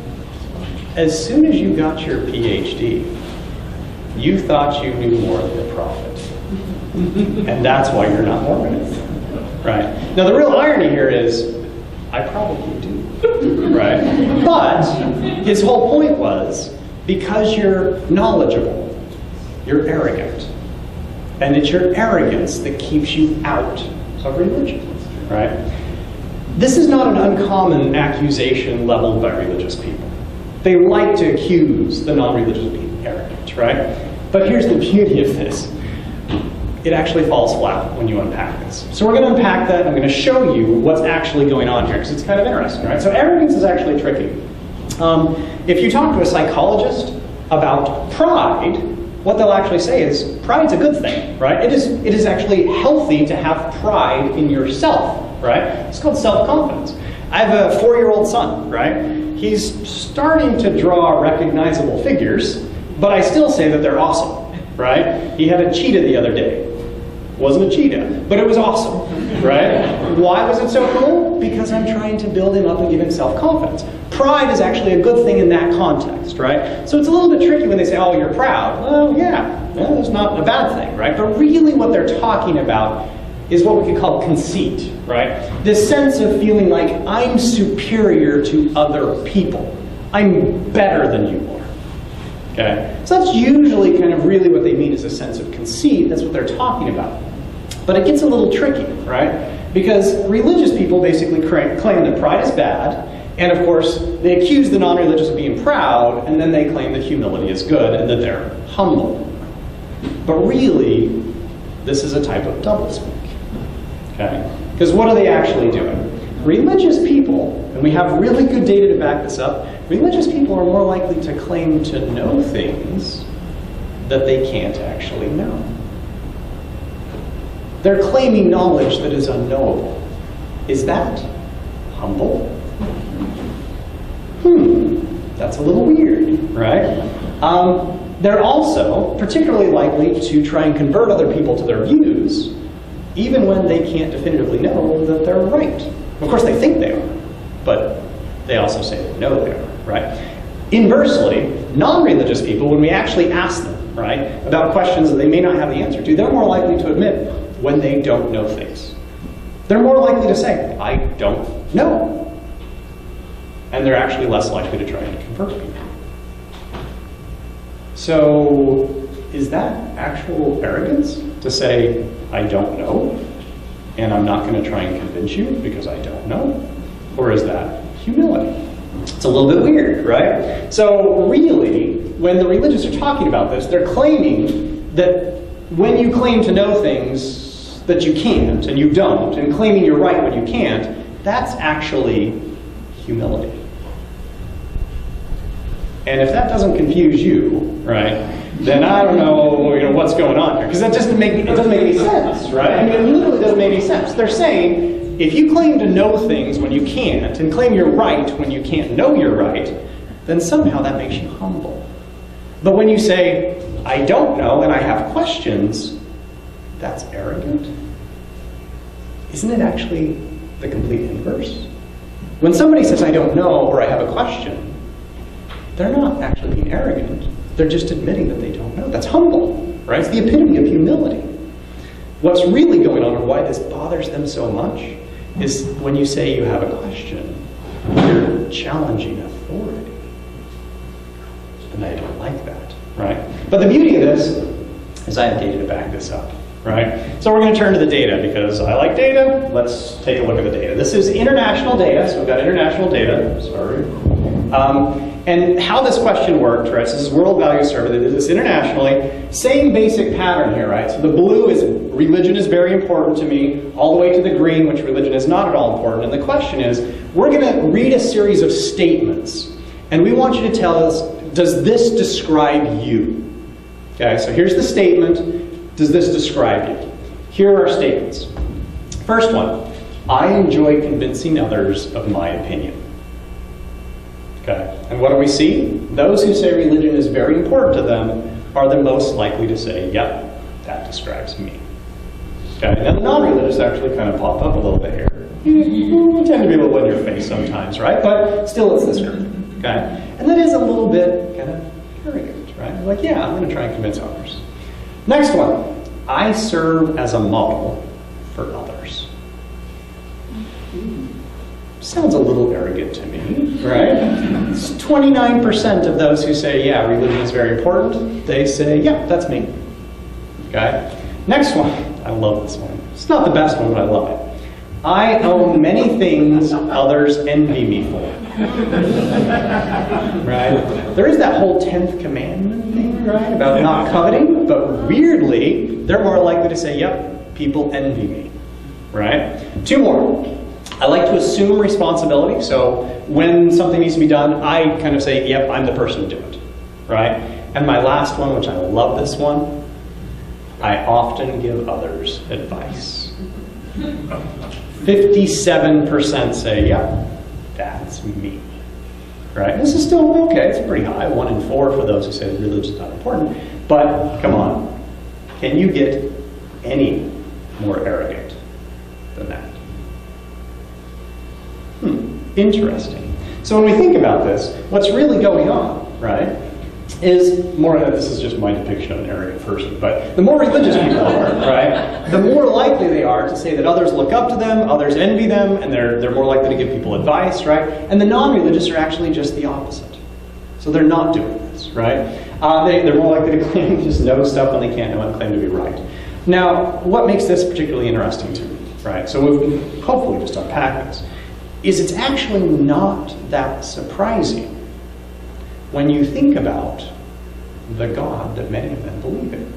as soon as you got your PhD, you thought you knew more than the prophet. And that's why you're not Mormon anymore, right? Now, the real irony here is, I probably do, right? But his whole point was, because you're knowledgeable, you're arrogant. And it's your arrogance that keeps you out of religion, right? This is not an uncommon accusation leveled by religious people. They like to accuse the non-religious of being arrogant, right? But here's the beauty of this. It actually falls flat when you unpack this. So we're going to unpack that. I'm going to show you what's actually going on here, because it's kind of interesting, right? So arrogance is actually tricky. If you talk to a psychologist about pride, what they'll actually say is, pride's a good thing, right? It is actually healthy to have pride in yourself, right? It's called self-confidence. I have a 4-year-old son, right? He's starting to draw recognizable figures, but I still say that they're awesome, right? He had a cheetah the other day. Wasn't a cheetah, but it was awesome, right? Why was it so cool? Because I'm trying to build him up and give him self-confidence. Pride is actually a good thing in that context, right? So it's a little bit tricky when they say, oh, you're proud. Well, yeah, that's not a bad thing, right? But really what they're talking about is what we could call conceit, right? This sense of feeling like I'm superior to other people. I'm better than you are. Okay? So that's usually kind of really what they mean is a sense of conceit. That's what they're talking about. But it gets a little tricky, right? Because religious people basically claim that pride is bad, and of course, they accuse the non-religious of being proud, and then they claim that humility is good and that they're humble. But really, this is a type of doublespeak. Okay? Because what are they actually doing? Religious people, and we have really good data to back this up, religious people are more likely to claim to know things that they can't actually know. They're claiming knowledge that is unknowable. Is that humble? That's a little weird, right? They're also particularly likely to try and convert other people to their views, even when they can't definitively know that they're right. Of course, they think they are, but they also say they know they are, right? Inversely, non-religious people, when we actually ask them, right, about questions that they may not have the answer to, they're more likely to admit when they don't know things. They're more likely to say, I don't know. And they're actually less likely to try and convert people. So, is that actual arrogance to say, I don't know, and I'm not going to try and convince you because I don't know? Or is that humility? It's a little bit weird, right? So really, when the religious are talking about this, they're claiming that when you claim to know things that you can't, and you don't, and claiming you're right when you can't, that's actually humility. And if that doesn't confuse you, right, then I don't know, what's going on here. Because it doesn't make any sense, right? I mean, it literally doesn't make any sense. They're saying, if you claim to know things when you can't, and claim you're right when you can't know you're right, then somehow that makes you humble. But when you say, I don't know and I have questions, that's arrogant. Isn't it actually the complete inverse? When somebody says, I don't know, or I have a question, they're not actually being arrogant. They're just admitting that they don't know. That's humble, right? It's the epitome of humility. What's really going on, and why this bothers them so much, is when you say you have a question, you're challenging authority. And I don't like that, right? But the beauty of this is I have data to back this up, right? So we're going to turn to the data because I like data. Let's take a look at the data. This is international data, so we've got international data, sorry. And how this question worked, right? So this is World Value Survey. They did this internationally. Same basic pattern here, right? So the blue is religion is very important to me, all the way to the green, which religion is not at all important. And the question is, we're going to read a series of statements, and we want you to tell us, does this describe you? Okay, so here's the statement. Does this describe you? Here are our statements. First one, I enjoy convincing others of my opinion. Okay, and what do we see? Those who say religion is very important to them are the most likely to say, yep, that describes me. Okay, now the non-religious actually kind of pop up a little bit here. You tend to be a little in your face sometimes, right? But still it's this group. Okay, and that is a little bit kind of arrogant, right? Like, yeah, I'm going to try and convince others. Next one, I serve as a model for others. Sounds a little arrogant to me, right? It's 29% of those who say, yeah, religion is very important. They say, yeah, that's me. Okay? Next one. I love this one. It's not the best one, but I love it. I own many things others envy me for. Right? There is that whole 10th commandment thing, right? About not coveting, but weirdly, they're more likely to say, yep, people envy me. Right? Two more. I like to assume responsibility, so when something needs to be done, I kind of say, yep, I'm the person to do it, right? And my last one, which I love this one, I often give others advice. 57% say, yep, that's me, right? This is still okay, it's pretty high, 1 in 4 for those who say religion is not important, but come on, can you get any more arrogant than that? Interesting. So when we think about this, what's really going on, right, is more, this is just my depiction of an arrogant person, but the more religious people are, right, the more likely they are to say that others look up to them, others envy them, and they're more likely to give people advice, right? And the non-religious are actually just the opposite. So they're not doing this, right? They're more likely to claim to just know stuff when they can't know and claim to be right. Now, what makes this particularly interesting to me, right? So we've hopefully just unpacked this. Is it's actually not that surprising when you think about the God that many of them believe in.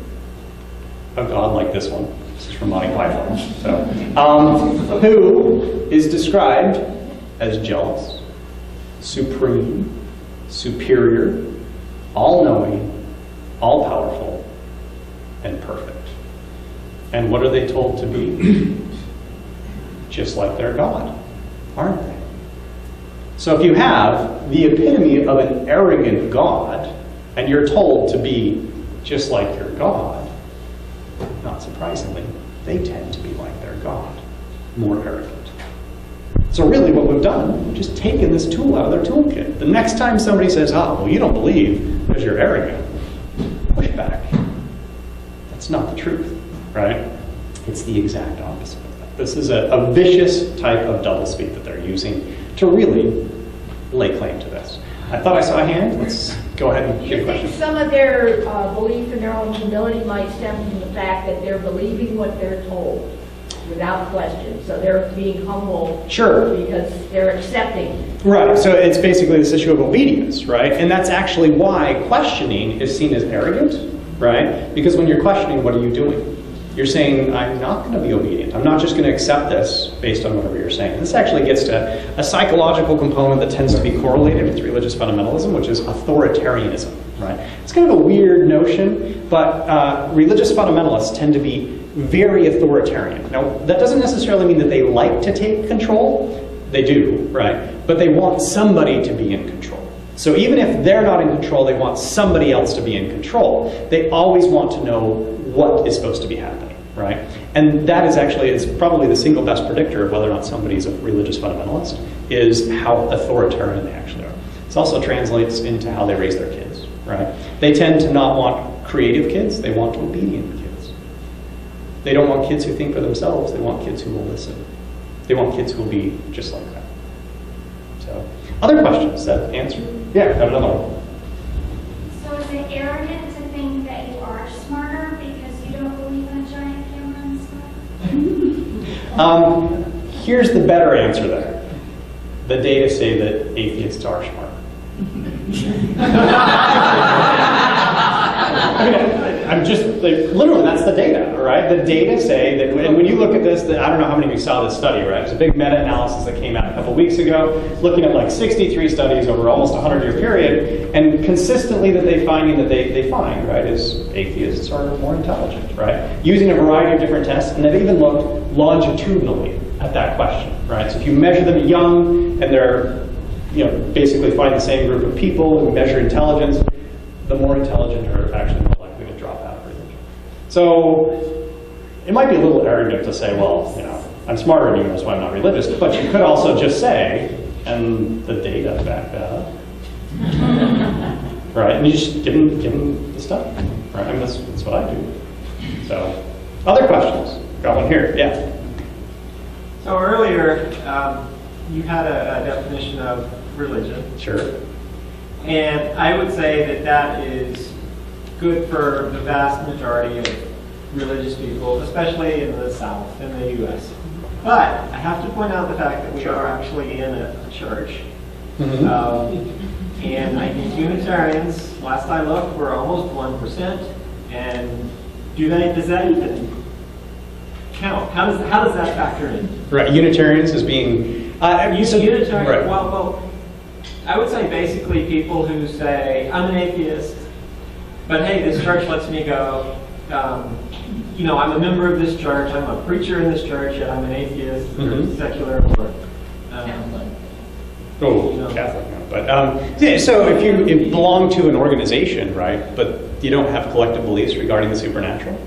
A God like this one. This is from Monty Python. So, who is described as jealous, supreme, superior, all-knowing, all-powerful, and perfect. And what are they told to be? Just like their God. Aren't they? So if you have the epitome of an arrogant God, and you're told to be just like your God, not surprisingly, they tend to be like their God, more arrogant. So really what we've done, we've just taken this tool out of their toolkit. The next time somebody says, well, you don't believe because you're arrogant, push back. That's not the truth, right? It's the exact opposite. This is a vicious type of doublespeak that they're using to really lay claim to this. I thought I saw a hand. Let's go ahead and get a question. Some of their belief in their own humility might stem from the fact that they're believing what they're told without question. So they're being humble. Sure. Because they're accepting. Right. So it's basically this issue of obedience, right? And that's actually why questioning is seen as arrogant, right? Because when you're questioning, what are you doing? You're saying, I'm not going to be obedient. I'm not just going to accept this based on whatever you're saying. This actually gets to a psychological component that tends to be correlated with religious fundamentalism, which is authoritarianism, right? It's kind of a weird notion, but religious fundamentalists tend to be very authoritarian. Now, that doesn't necessarily mean that they like to take control. They do, right? But they want somebody to be in control. So even if they're not in control, they want somebody else to be in control. They always want to know what is supposed to be happening, right? And that is probably the single best predictor of whether or not somebody's a religious fundamentalist, is how authoritarian they actually are. This also translates into how they raise their kids, right? They tend to not want creative kids, they want obedient kids. They don't want kids who think for themselves, they want kids who will listen. They want kids who will be just like that. So, other questions that answer? Yeah, I have another one. So is it arrogant to think that you are smarter because you don't believe in a giant camel? Here's the better answer there. The data say that atheists are smart. I mean, I'm just, like, literally, that's the data, all right? The data say that, and when you look at this, I don't know how many of you saw this study, right? It's a big meta-analysis that came out a couple weeks ago, looking at like 63 studies over almost a 100-year period, and consistently that they find, right, is atheists are more intelligent, right? Using a variety of different tests, and they've even looked longitudinally at that question, right? So if you measure them young, and they're, you know, basically find the same group of people who measure intelligence, the more intelligent are actually more likely to drop out of religion. So it might be a little arrogant to say, well, you know, I'm smarter than you, that's why I'm not religious. But you could also just say, and the data back that up, right? And you just give them the stuff, right? I mean, that's what I do. So, other questions? Got one here, yeah. So earlier, you had a definition of religion. Sure. And I would say that that is good for the vast majority of religious people, especially in the South, in the U.S. But I have to point out the fact that we are actually in a church. And I think Unitarians, last I looked, were almost 1%. And does that even count? How does that factor in? Right, Unitarians as being... you said, Unitarian, right. well, I would say basically people who say, I'm an atheist, but hey, this church lets me go. You know, I'm a member of this church, I'm a preacher in this church, and I'm an atheist, or secular, or Catholic, you know. no. But, yeah, so if you belong to an organization, right, but you don't have collective beliefs regarding the supernatural,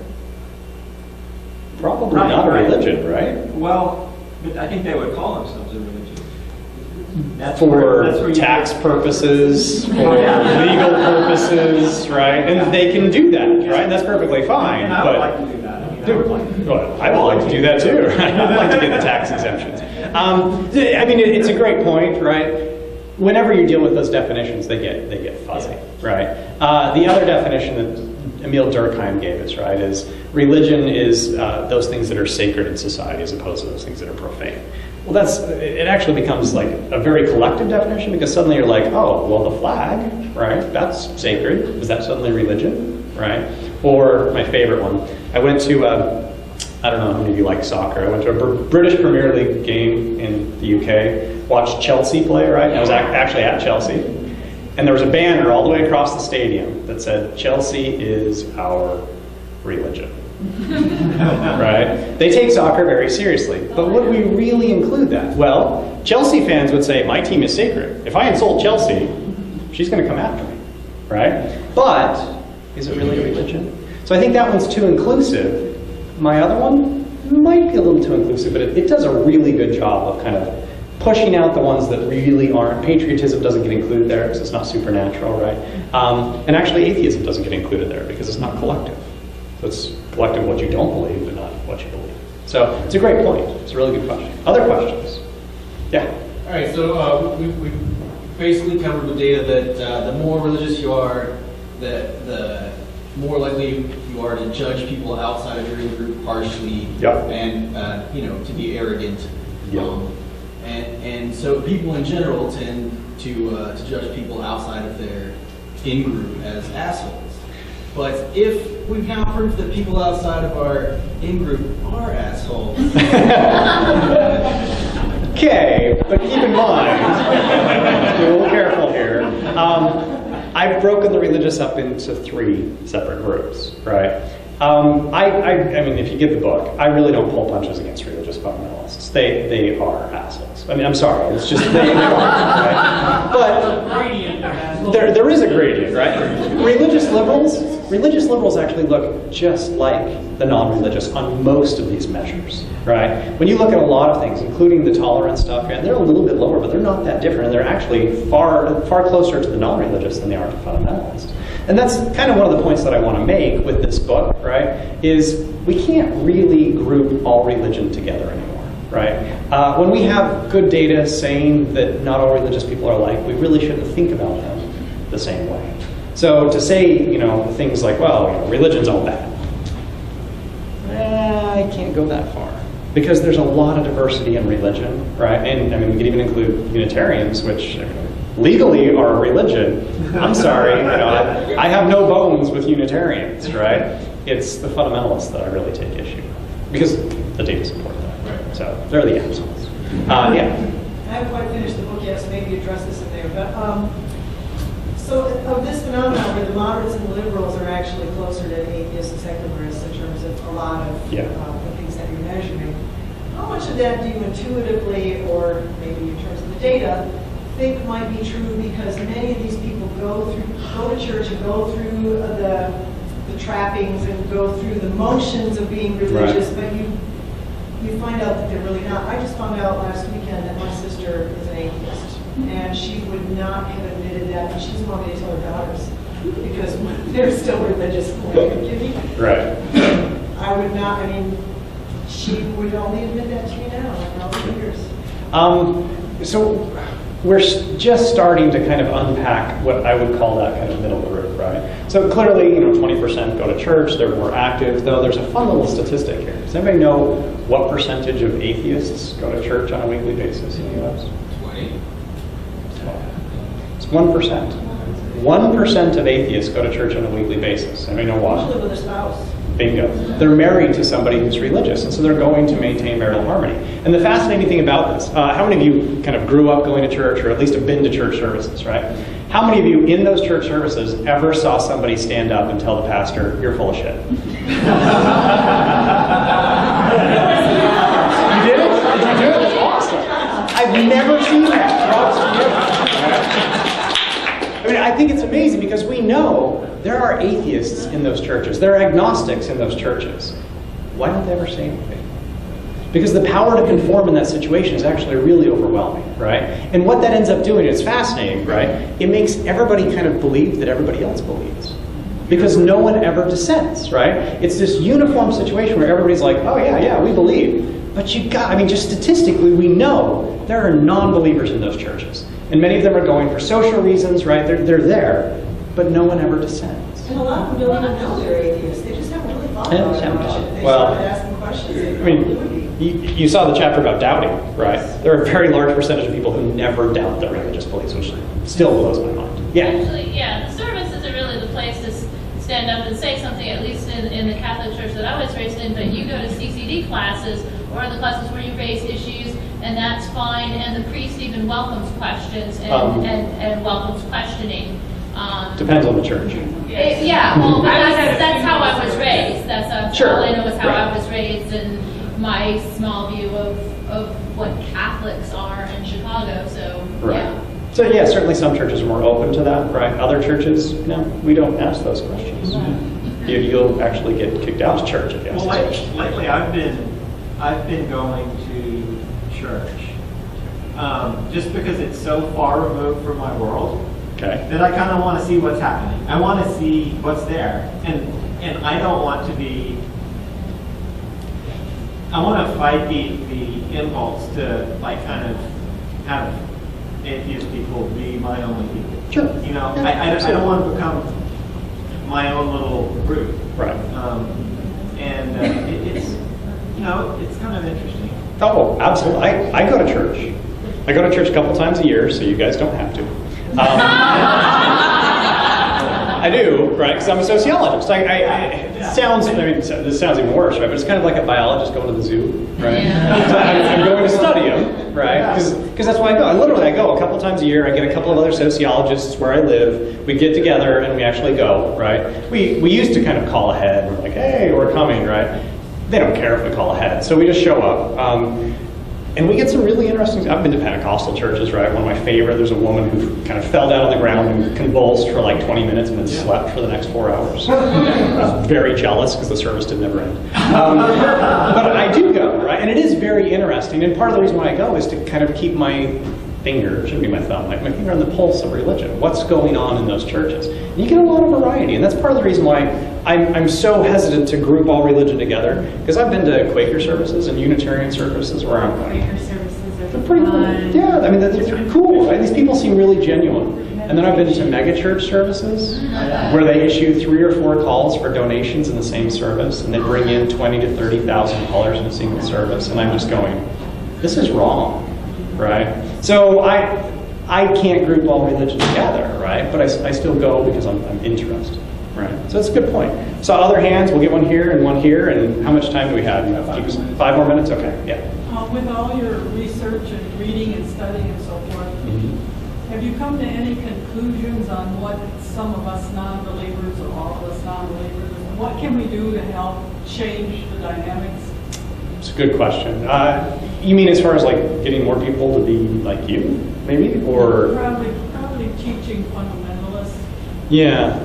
probably not a religion, right? Well, but I think they would call themselves a religion. That's for tax purposes, for legal purposes, right? And they can do that, right? And that's perfectly fine. And I would like to do that. I would like to do that too, right? I'd like to get the tax exemptions. I mean, it's a great point, right? Whenever you deal with those definitions, they get fuzzy, right? The other definition that Emil Durkheim gave us, right, is religion is those things that are sacred in society as opposed to those things that are profane. Well, it actually becomes like a very collective definition because suddenly you're like, oh, well, the flag, right, that's sacred. Is that suddenly religion, right? Or my favorite one, I went to, I don't know how many of you like soccer. I went to a British Premier League game in the UK, watched Chelsea play, right? I was actually at Chelsea. And there was a banner all the way across the stadium that said, Chelsea is our religion. Right? They take soccer very seriously. But would we really include that? Well, Chelsea fans would say, my team is sacred. If I insult Chelsea, she's going to come after me. Right? But is it really a religion? So I think that one's too inclusive. My other one might be a little too inclusive, but it does a really good job of kind of pushing out the ones that really aren't. Patriotism doesn't get included there because it's not supernatural, right? And actually atheism doesn't get included there because it's not collective. So it's collective what you don't believe, but not what you believe. So it's a great point. It's a really good question. Other questions? Yeah? All right, so we basically covered with data that the more religious you are, the more likely you are to judge people outside of your group harshly, and you know, to be arrogant. And so people in general tend to judge people outside of their in-group as assholes. But if we've now proved that people outside of our in-group are assholes. Okay, but keep in mind, be a little careful here. I've broken the religious up into 3 separate groups, right? I mean, if you get the book, I really don't pull punches against religious fundamentalists. They are assholes. I mean, I'm sorry, it's just they are, right? But there is a gradient, right? Religious liberals actually look just like the non-religious on most of these measures, right? When you look at a lot of things, including the tolerance stuff, and they're a little bit lower, but they're not that different, and they're actually far closer to the non-religious than they are to fundamentalists. And that's kind of one of the points that I want to make with this book, right, is we can't really group all religion together anymore, right? When we have good data saying that not all religious people are alike, we really shouldn't think about them the same way. So to say, you know, things like, well, you know, religion's all bad, I can't go that far, because there's a lot of diversity in religion, right? And I mean, we could even include Unitarians, which legally are a religion. I'm sorry, I have no bones with Unitarians, right? It's the fundamentalists that I really take issue with, because the data support that. Right. So they're the absolutes. Yeah. I haven't quite finished the book yet, so maybe address this in there. But so of this phenomenon where the moderates and the liberals are actually closer to atheists and secularists in terms of a lot of the things that you're measuring, how much of that do you intuitively, or maybe in terms of the data, think might be true because many of these people go to church and go through the trappings and go through the motions of being religious, but you find out that they're really not. I just found out last weekend that my sister is an atheist, and she would not have admitted that, but she's wanting to tell her daughters because they're still religious. Right. I would not. I mean, she would only admit that to me now, after all these years. So we're just starting to kind of unpack what I would call that kind of middle group, right? So clearly, 20% go to church, they're more active, though there's a fun little statistic here. Does anybody know what percentage of atheists go to church on a weekly basis in the U.S.? 20. It's 1%. 1% of atheists go to church on a weekly basis. Anybody know why? Usually with a spouse. Bingo. They're married to somebody who's religious, and so they're going to maintain marital harmony. And the fascinating thing about this, how many of you kind of grew up going to church, or at least have been to church services, right? How many of you in those church services ever saw somebody stand up and tell the pastor, "You're full of shit"? You did it? Did you do it? That's awesome. I've never seen that. I mean, I think it's amazing because we know there are atheists in those churches. There are agnostics in those churches. Why don't they ever say anything? Because the power to conform in that situation is actually really overwhelming, right? And what that ends up doing, it's fascinating, right? It makes everybody kind of believe that everybody else believes. Because no one ever dissents, right? It's this uniform situation where everybody's like, oh yeah, we believe. But just statistically, we know there are non-believers in those churches. And many of them are going for social reasons, right? They're there, but no one ever dissents. And a lot of them don't even know they're atheists. They just haven't really thought about it much. They started asking questions. You saw the chapter about doubting, right? There are a very large percentage of people who never doubt their religious beliefs, which still blows my mind. Yeah. Actually, yeah, the service isn't really the place to stand up and say something, at least in the Catholic Church that I was raised in, but you go to CCD classes or the classes where you raise issues, and that's fine, and the priest even welcomes questions and welcomes questioning. Depends on the church. That's how I was raised. That's sure. All I know is how I was raised and my small view of what Catholics are in Chicago, so yeah. So yeah, certainly some churches are more open to that, right? Other churches, no, we don't ask those questions. Mm-hmm. You'll actually get kicked out of church if you ask those questions. Lately I've been going to church just because it's so far removed from my world that I kind of want to see what's happening. I want to see what's there, and I don't want to be. I want to fight the impulse to kind of have atheist people be my only people. Sure. I don't want to become my own little group. Right. It's kind of interesting. Oh, absolutely. I go to church. I go to church a couple times a year, so you guys don't have to. I do, right? Because I'm a sociologist. This sounds even worse, right? But it's kind of like a biologist going to the zoo, right? Yeah. So I'm going to study them, right? Because that's why I go. I go a couple times a year. I get a couple of other sociologists where I live. We get together and we actually go, right? We used to kind of call ahead. We're like, hey, we're coming, right? They don't care if we call ahead, so we just show up. And we get some really interesting. I've been to Pentecostal churches, right? One of my favorite. There's a woman who kind of fell down on the ground and convulsed for like 20 minutes and then slept for the next 4 hours. I was very jealous because the service did never end. But I do go, right? And it is very interesting. And part of the reason why I go is to kind of keep my finger, it should be my thumb, like my finger on the pulse of religion. What's going on in those churches? And you get a lot of variety, and that's part of the reason why I'm so hesitant to group all religion together, because I've been to Quaker services and Unitarian services where Quaker services are the pretty cool. Yeah, I mean, they're cool, right? These people seem really genuine. And then I've been to megachurch services where they issue 3 or 4 calls for donations in the same service, and they bring in $20,000 to $30,000 in a single service, and I'm just going, this is wrong, right? So I can't group all religions together, right? But I still go because I'm interested, right? So that's a good point. So other hands, we'll get one here and one here, and how much time do we have? 5 more minutes? Okay, yeah. With all your research and reading and studying and so forth, have you come to any conclusions on what some of us non-believers or all of us non-believers, what can we do to help change the dynamics? It's a good question. You mean as far as like getting more people to be like you, maybe, or probably teaching fundamentalists. Yeah.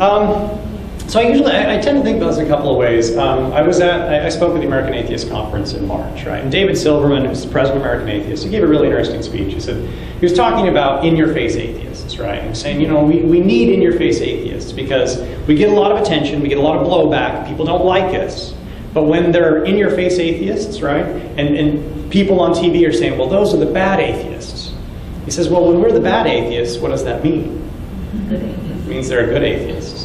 So I tend to think about this in a couple of ways. I spoke at the American Atheist Conference in March, right? And David Silverman, who's the president of American Atheists, he gave a really interesting speech. He was talking about in-your-face atheists, right? And saying, we need in-your-face atheists because we get a lot of attention, we get a lot of blowback, people don't like us. But when they're in-your-face atheists, right? And people on TV are saying, well, those are the bad atheists. He says, well, when we're the bad atheists, what does that mean? It means they're good atheists.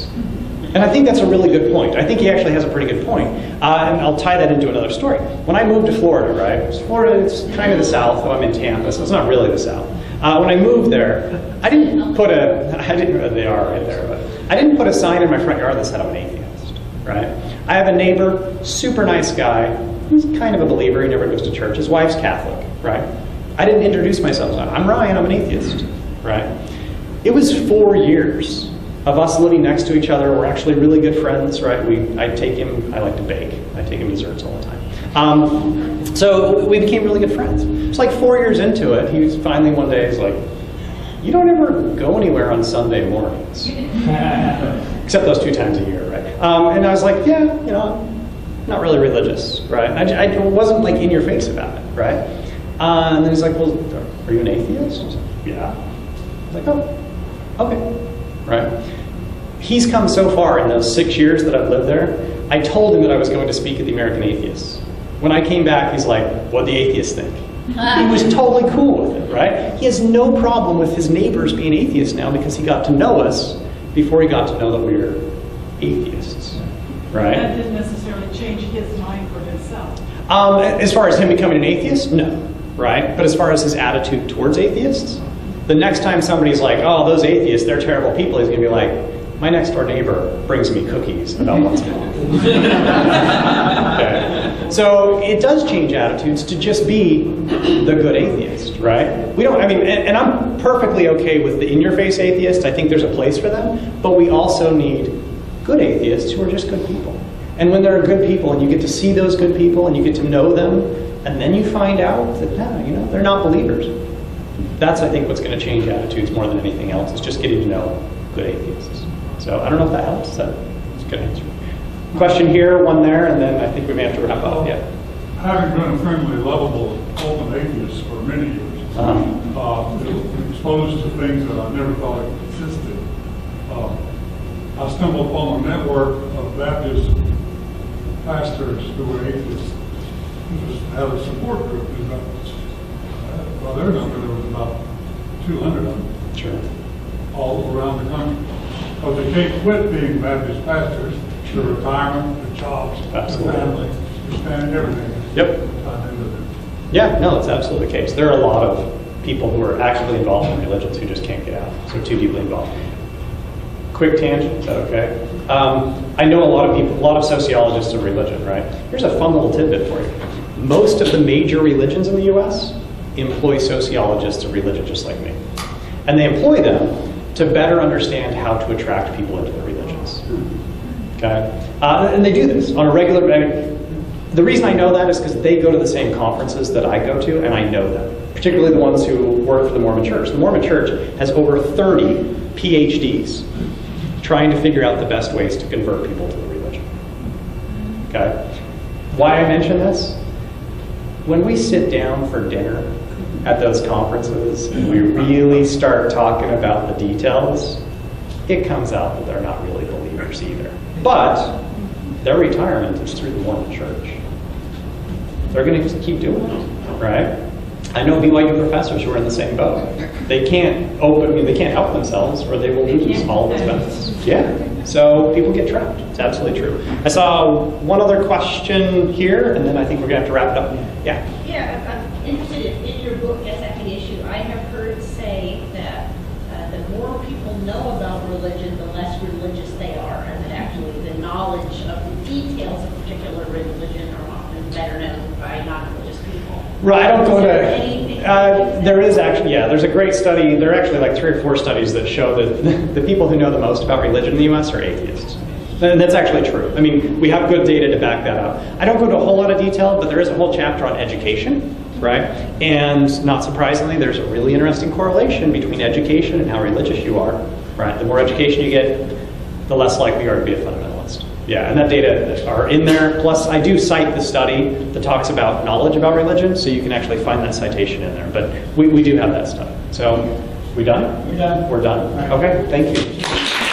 And I think that's a really good point. I think he actually has a pretty good point. And I'll tie that into another story. When I moved to Florida, right? Florida, it's kind of the South, though I'm in Tampa, so it's not really the South. When I moved there, they are right there, but I didn't put a sign in my front yard that said I'm an atheist, right? I have a neighbor, super nice guy, he's kind of a believer, he never goes to church. His wife's Catholic, right? I didn't introduce myself. I'm Ryan, I'm an atheist, right? It was 4 years of us living next to each other. We're actually really good friends, right? I like to bake. I take him desserts all the time. So we became really good friends. It's like 4 years into it, he was finally one day, he's like, you don't ever go anywhere on Sunday mornings. Except those 2 times a year, right? And I was like, yeah, I'm not really religious, right? I wasn't like in your face about it, right? And then he's like, well, are you an atheist? I was like, yeah. I was like, oh, okay. Right? He's come so far in those 6 years that I've lived there. I told him that I was going to speak at the American Atheists. When I came back, he's like, what do the atheists think? He was totally cool with it, right? He has no problem with his neighbors being atheists now because he got to know us before he got to know that we were atheists, right? That didn't necessarily change his mind for himself. As far as him becoming an atheist, no, right? But as far as his attitude towards atheists, the next time somebody's like, oh, those atheists, they're terrible people, he's going to be like, my next door neighbor brings me cookies about once a month. Okay. So it does change attitudes to just be the good atheist, right? And I'm perfectly okay with the in-your-face atheists. I think there's a place for them. But we also need good atheists who are just good people. And when there are good people and you get to see those good people and you get to know them, and then you find out that, they're not believers. That's, I think, what's going to change attitudes more than anything else, is just getting to know good atheists. So I don't know if that helps. That's a good answer. Question here, one there, and then I think we may have to wrap up. Yeah. Having been a friendly, lovable, open atheist for many years, exposed to things that I never thought existed, I stumbled upon a network of Baptist pastors who were atheists, who just had a support group. By their number, there was about 200 of them. Sure. All around the country. Because they can't quit being Baptist pastors. The retirement, the jobs, absolutely. The family, and everything. Yep. Yeah, no, that's absolutely the case. There are a lot of people who are actively involved in religions who just can't get out. So too deeply involved. Quick tangent, is that okay? I know a lot of sociologists of religion, right? Here's a fun little tidbit for you. Most of the major religions in the US employ sociologists of religion just like me. And they employ them to better understand how to attract people into their religions. Okay? And they do this on a regular basis. The reason I know that is because they go to the same conferences that I go to, and I know them, particularly the ones who work for the Mormon Church. The Mormon Church has over 30 PhDs trying to figure out the best ways to convert people to the religion. Okay? Why I mention this? When we sit down for dinner at those conferences and we really start talking about the details, it comes out that they're not really believers either. But their retirement is through the Mormon Church. They're going to keep doing it, right? I know BYU professors who are in the same boat. They can't they can't help themselves, or they will lose all of those benefits. Yeah, so people get trapped. It's absolutely true. I saw one other question here, and then I think we're gonna have to wrap it up. Yeah. Yeah, I'm interested in your book, Yes, Acting Issue. I have heard say that the more people know about religion, the less religious they are, and that actually the knowledge of the details of particular religion are often better known by non-religious people. Right, I don't go Anything- to, there is actually, yeah, there's a great study, there are actually like 3 or 4 studies that show that the people who know the most about religion in the US are atheists. And that's actually true. I mean, we have good data to back that up. I don't go into a whole lot of detail, but there is a whole chapter on education, right? And not surprisingly, there's a really interesting correlation between education and how religious you are, right? The more education you get, the less likely you are to be a fundamentalist. Yeah, and that data are in there. Plus, I do cite the study that talks about knowledge about religion, so you can actually find that citation in there. But we do have that study. So, we done? We're done. We're done. Okay, thank you.